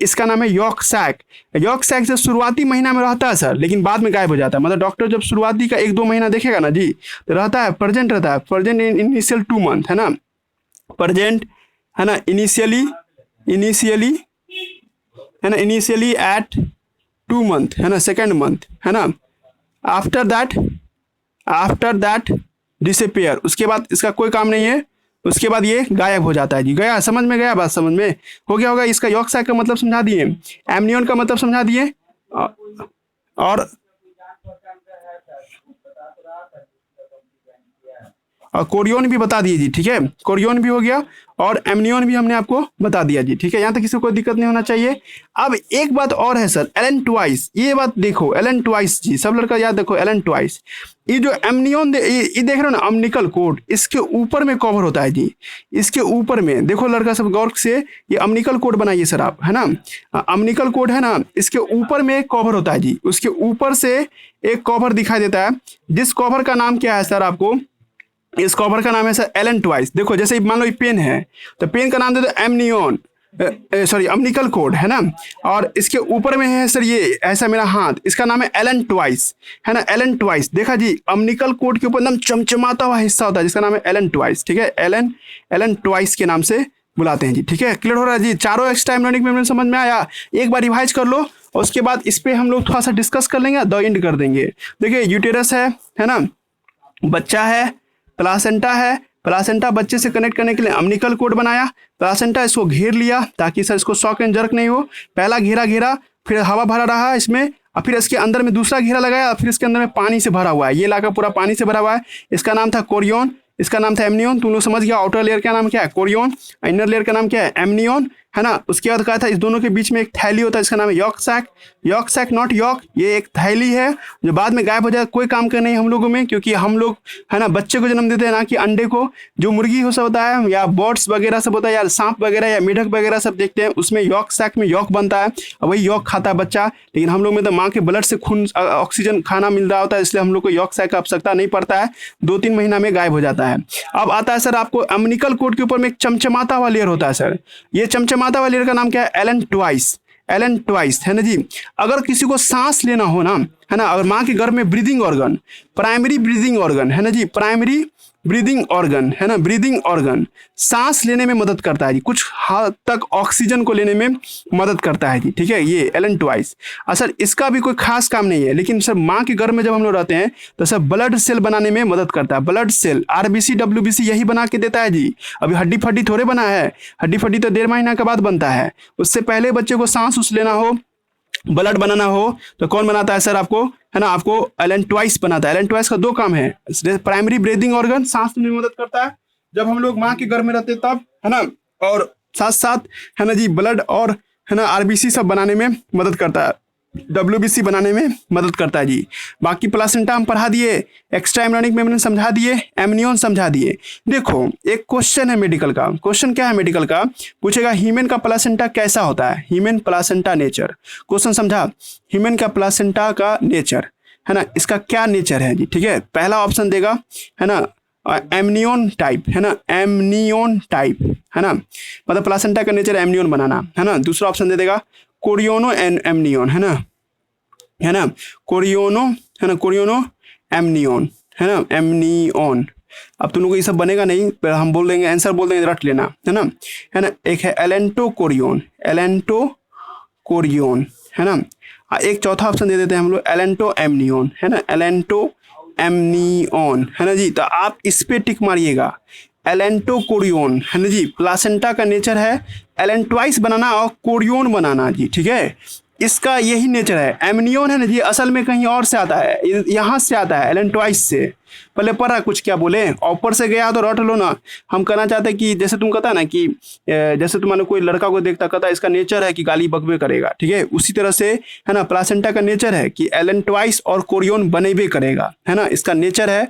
Speaker 1: इसका नाम है यॉक सैक। यॉक सैक से शुरुआती महीना में रहता है सर, लेकिन बाद में गायब हो जाता है। मतलब डॉक्टर जब शुरुआती का 1-2 महीना देखेगा ना जी, तो रहता है, प्रेजेंट रहता है, प्रेजेंट इन इनिशियल 2 मंथ, है ना, प्रेजेंट, है ना, इनिशियली है ना, इनिशियली एट 2 मंथ, है ना, सेकेंड मंथ, है ना। आफ्टर दैट डिसअपियर, उसके बाद इसका कोई काम नहीं है, उसके बाद ये गायब हो जाता है जी। गया समझ में? गया बात समझ में? हो गया होगा। इसका यॉक सैक का मतलब समझा दिए, एमनियन का मतलब समझा दिए, और कोरियोन भी बता दिए जी, ठीक है। कोरियोन भी हो गया और एमनियन भी हमने आपको बता दिया जी, ठीक है। यहाँ तक किसी को कोई दिक्कत नहीं होना चाहिए। अब एक बात और है सर, एलन ट्वाइस, ये बात देखो, एलन ट्वाइस जी, सब लड़का याद देखो, एलन ट्वाइस। ये जो एमनियन ये देख रहे हो ना, अम्निकल कोड, इसके ऊपर में कवर होता है जी, इसके ऊपर में देखो लड़का सब गौर से, ये अम्निकल कोड बनाइए सर आप, है ना। अम्निकल कोड है ना, इसके ऊपर में एक कवर होता है जी, उसके ऊपर से एक कवर दिखाई देता है, जिस कवर का नाम क्या है सर? आपको इस कवर का नाम है सर एलन ट्वाइस। देखो जैसे मान लो ये पेन है, तो पेन का नाम दे दो एमनियन, सॉरी अम्निकल कोड, है ना। और इसके ऊपर में है सर ये ऐसा मेरा हाथ, इसका नाम है एलन ट्वाइस, है ना, एलन ट्वाइस। देखा जी, अम्निकल कोड के ऊपर एकदम चमचमाता हुआ हिस्सा होता है जिसका नाम है एलन ट्वाइस, ठीक है। एलन ट्वाइस के नाम से बुलाते हैं जी, ठीक है। क्लियर हो रहा है जी? चारों एक्स्ट्रा एम्ब्रियोनिक मेम्ब्रेन समझ में आया? एक बार रिवाइज कर लो और उसके बाद इस पे हम लोग थोड़ा सा डिस्कस कर लेंगे, द एंड कर देंगे। देखिए यूटेरस है ना, बच्चा है, प्लासेंटा है, प्लासेंटा बच्चे से कनेक्ट करने के लिए अम्निकल कोड बनाया, प्लासेंटा इसको घेर लिया ताकि सर इसको शॉक एंड जर्क नहीं हो। पहला घेरा, फिर हवा भरा रहा इसमें, और फिर इसके अंदर में दूसरा घेरा लगाया, फिर इसके अंदर में पानी से भरा हुआ है, ये इलाका पूरा पानी से भरा हुआ है। इसका नाम था कोरियोन, इसका नाम था एमनियन। तुम लोग समझ गया आउटर लेयर का नाम क्या है? कोरियोन, इनर लेयर का नाम क्या है? एमनियन, है ना। उसके बाद कहा था इस दोनों के बीच में एक थैली होता है, इसका नाम है yolk sac. Yolk sac not yolk, ये एक थैली है जो बाद में गायब हो जाए, कोई काम का नहीं हम लोगों में, क्योंकि हम लोग है ना बच्चे को जन्म देते हैं, ना कि अंडे को। जो मुर्गी हो सब होता है या बर्ड्स वगैरह सब होता है या सांप वगैरह या मेढक वगैरह सब देखते हैं, उसमें यॉक सैक में यॉक बनता है और वही यॉक खाता है बच्चा। लेकिन हम लोग में तो माँ के ब्लड से खून ऑक्सीजन खाना मिल रहा होता है, इसलिए हम लोग को यॉक सैक का आवश्यकता नहीं पड़ता है, 2-3 महीना में गायब हो जाता है। अब आता है सर आपको अम्निकल कोड के ऊपर में एक चमचमाता हुआ लेयर होता है सर, ये चमचमाता हुआ लेयर का नाम क्या है? एलन ट्वाइस, है ना जी। अगर किसी को सांस लेना हो ना, है ना, अगर माँ के गर्भ में breathing organ, primary breathing organ, है ना जी, प्राइमरी ब्रीदिंग ऑर्गन है ना, ब्रीदिंग ऑर्गन सांस लेने में मदद करता है जी, कुछ हद तक ऑक्सीजन को लेने में मदद करता है जी, ठीक है, ये एलेंटोइस। सर इसका भी कोई खास काम नहीं है, लेकिन सर माँ के गर्भ में जब हम लोग रहते हैं तो सर ब्लड सेल बनाने में मदद करता है, ब्लड सेल आरबीसी डब्ल्यूबीसी यही बना के देता है जी। अभी हड्डी फड्डी थोड़े बना है, हड्डी फड्डी तो 1.5 महीना के बाद बनता है, उससे पहले बच्चे को सांस उस लेना हो, ब्लड बनाना हो तो कौन बनाता है सर आपको, है ना, आपको एलेंटोइस बनाता है। एलेंटोइस का 2 काम है, प्राइमरी ब्रीदिंग ऑर्गन सांस लेने में मदद करता है जब हम लोग माँ के गर्भ में रहते तब, है ना, और साथ साथ है ना जी ब्लड और है ना आरबीसी सब बनाने में मदद करता है, डब्ल्यूबीसी बनाने में मदद करता है जी। बाकी प्लासेंटा हम पढ़ा दिए, एक्स्ट्रा एम्ब्रियोनिक मेम्ब्रेन समझा दिए, एमनियन समझा दिए। देखो एक क्वेश्चन है मेडिकल का, क्वेश्चन क्या है मेडिकल का, पूछेगा हीमेन का प्लासेंटा कैसा होता है, हीमेन प्लासेंटा नेचर। क्वेश्चन समझा, हीमेन का प्लासेंटा का नेचर, है ना, इसका क्या नेचर है जी, ठीक है। पहला ऑप्शन देगा है ना एमनियन टाइप, है ना, एमनियन टाइप, है ना, मतलब प्लासेंटा का नेचर एमनियन बनाना, है ना। दूसरा ऑप्शन दे देगा कोरियोनो एमनियन, है ना, कोरियोनो, है ना, कोरियोनो एमनियन, है ना, एमनियन। अब तुम लोग को ये सब बनेगा नहीं, पर हम बोल देंगे, आंसर बोल देंगे, रट लेना, है ना। एक है एलेंटो कोरियोन, एलेंटो कोरियोन, है ना। एक चौथा ऑप्शन दे देते हैं हम लोग एलेंटो एमनियन, है ना, एलेंटो एमनियन, है ना जी। तो आप इस पे टिक मारिएगा, एलेंटो कोरियोन, है ना जी। प्लासेंटा का नेचर है एलेंटोइस बनाना और कोरियोन बनाना जी, ठीक है, इसका यही नेचर है। एमनियन है ना जी, असल में कहीं और से आता है, यहाँ से आता है एलेंटोइस से। पहले पढ़ा कुछ क्या बोले, ऊपर से गया तो रट लो ना। हम कहना चाहते हैं कि जैसे तुम कहता है ना कि जैसे तुम्हारे कोई लड़का को देखता कहता इसका नेचर है कि गाली बकबे करेगा, ठीक है, उसी तरह से है ना प्लासेंटा का नेचर है कि एलेंटोइस और कोरियोन बनेबे करेगा, है ना। इसका नेचर है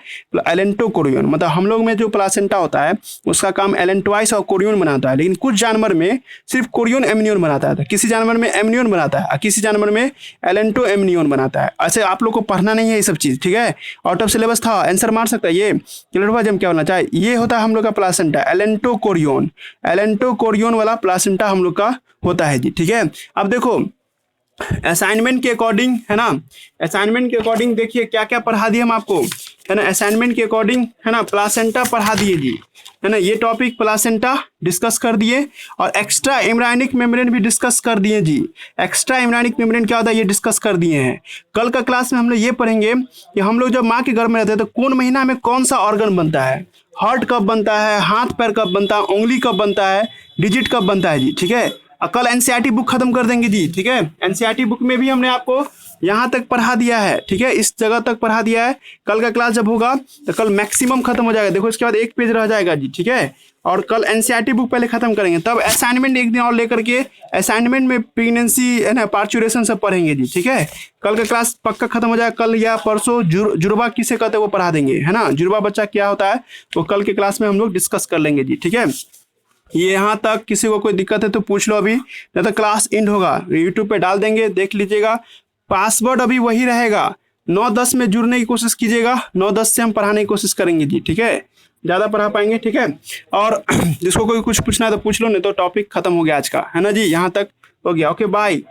Speaker 1: एलेंटो कोरियोन, मतलब हम लोग में जो प्लासेंटा होता है उसका काम एलेंटोइस और कोरियोन बनाता है, लेकिन कुछ जानवर में सिर्फ कोरियोन एमनियन बनाता है, किसी जानवर में एमनियन बनाता है, किसी जानवर में एलेंटो एमनियन बनाता है। ऐसे आप लोग को पढ़ना नहीं है ये सब चीज़, ठीक है, आउट ऑफ सिलेबस था, आंसर मार सकता है ये क्लियर। क्या होना चाहिए, ये होता है हम लोग का प्लासेंटा एलेंटो कोरियोन, एलेंटो कोरियोन वाला प्लासेंटा हम लोग का होता है जी, ठीक है। अब देखो असाइनमेंट के अकॉर्डिंग, है ना, असाइनमेंट के अकॉर्डिंग देखिए क्या क्या पढ़ा दिए हम आपको, है ना। असाइनमेंट के अकॉर्डिंग है ना प्लासेंटा पढ़ा दिए जी, है ना, ये टॉपिक प्लासेंटा डिस्कस कर दिए और एक्स्ट्रा एम्ब्रायनिक मेम्ब्रेन भी डिस्कस कर दिए जी। एक्स्ट्रा एम्ब्रायनिक मेम्ब्रेन क्या होता है ये डिस्कस कर दिए हैं। कल का क्लास में हम लोग ये पढ़ेंगे कि हम लोग जब माँ के गर्भ में रहते हैं तो कौन महीना में कौन सा ऑर्गन बनता है, हार्ट कब बनता है, हाथ पैर कब बनता है, उंगली कब बनता है, डिजिट कब बनता है जी, ठीक है। कल एनसीईआरटी बुक खत्म कर देंगे जी, ठीक है। एनसीईआरटी बुक में भी हमने आपको यहाँ तक पढ़ा दिया है, ठीक है, इस जगह तक पढ़ा दिया है। कल का क्लास जब होगा तो कल मैक्सिमम खत्म हो जाएगा, देखो इसके बाद 1 पेज रह जाएगा जी, ठीक है। और कल एनसीईआरटी बुक पहले खत्म करेंगे, तब असाइनमेंट एक दिन और लेकर के असाइनमेंट में प्रेगनेंसी है ना पार्चुरेशन सब पढ़ेंगे जी, ठीक है। कल का क्लास पक्का खत्म हो जाएगा, कल या परसों जुड़वा किसे कहते हैं वो पढ़ा देंगे, है ना। जुड़वा बच्चा क्या होता है वो कल के क्लास में हम लोग डिस्कस कर लेंगे जी, ठीक है। ये यहाँ तक किसी को कोई दिक्कत है तो पूछ लो, अभी नहीं तो क्लास एंड होगा, यूट्यूब पे डाल देंगे, देख लीजिएगा। पासवर्ड अभी वही रहेगा, 9-10 में जुड़ने की कोशिश कीजिएगा, 9-10 से हम पढ़ाने की कोशिश करेंगे जी, ठीक है, ज़्यादा पढ़ा पाएंगे, ठीक है। और जिसको कोई कुछ पूछना है तो पूछ लो, नहीं तो टॉपिक खत्म हो गया आज का, है ना जी, यहाँ तक हो गया। Okay bye.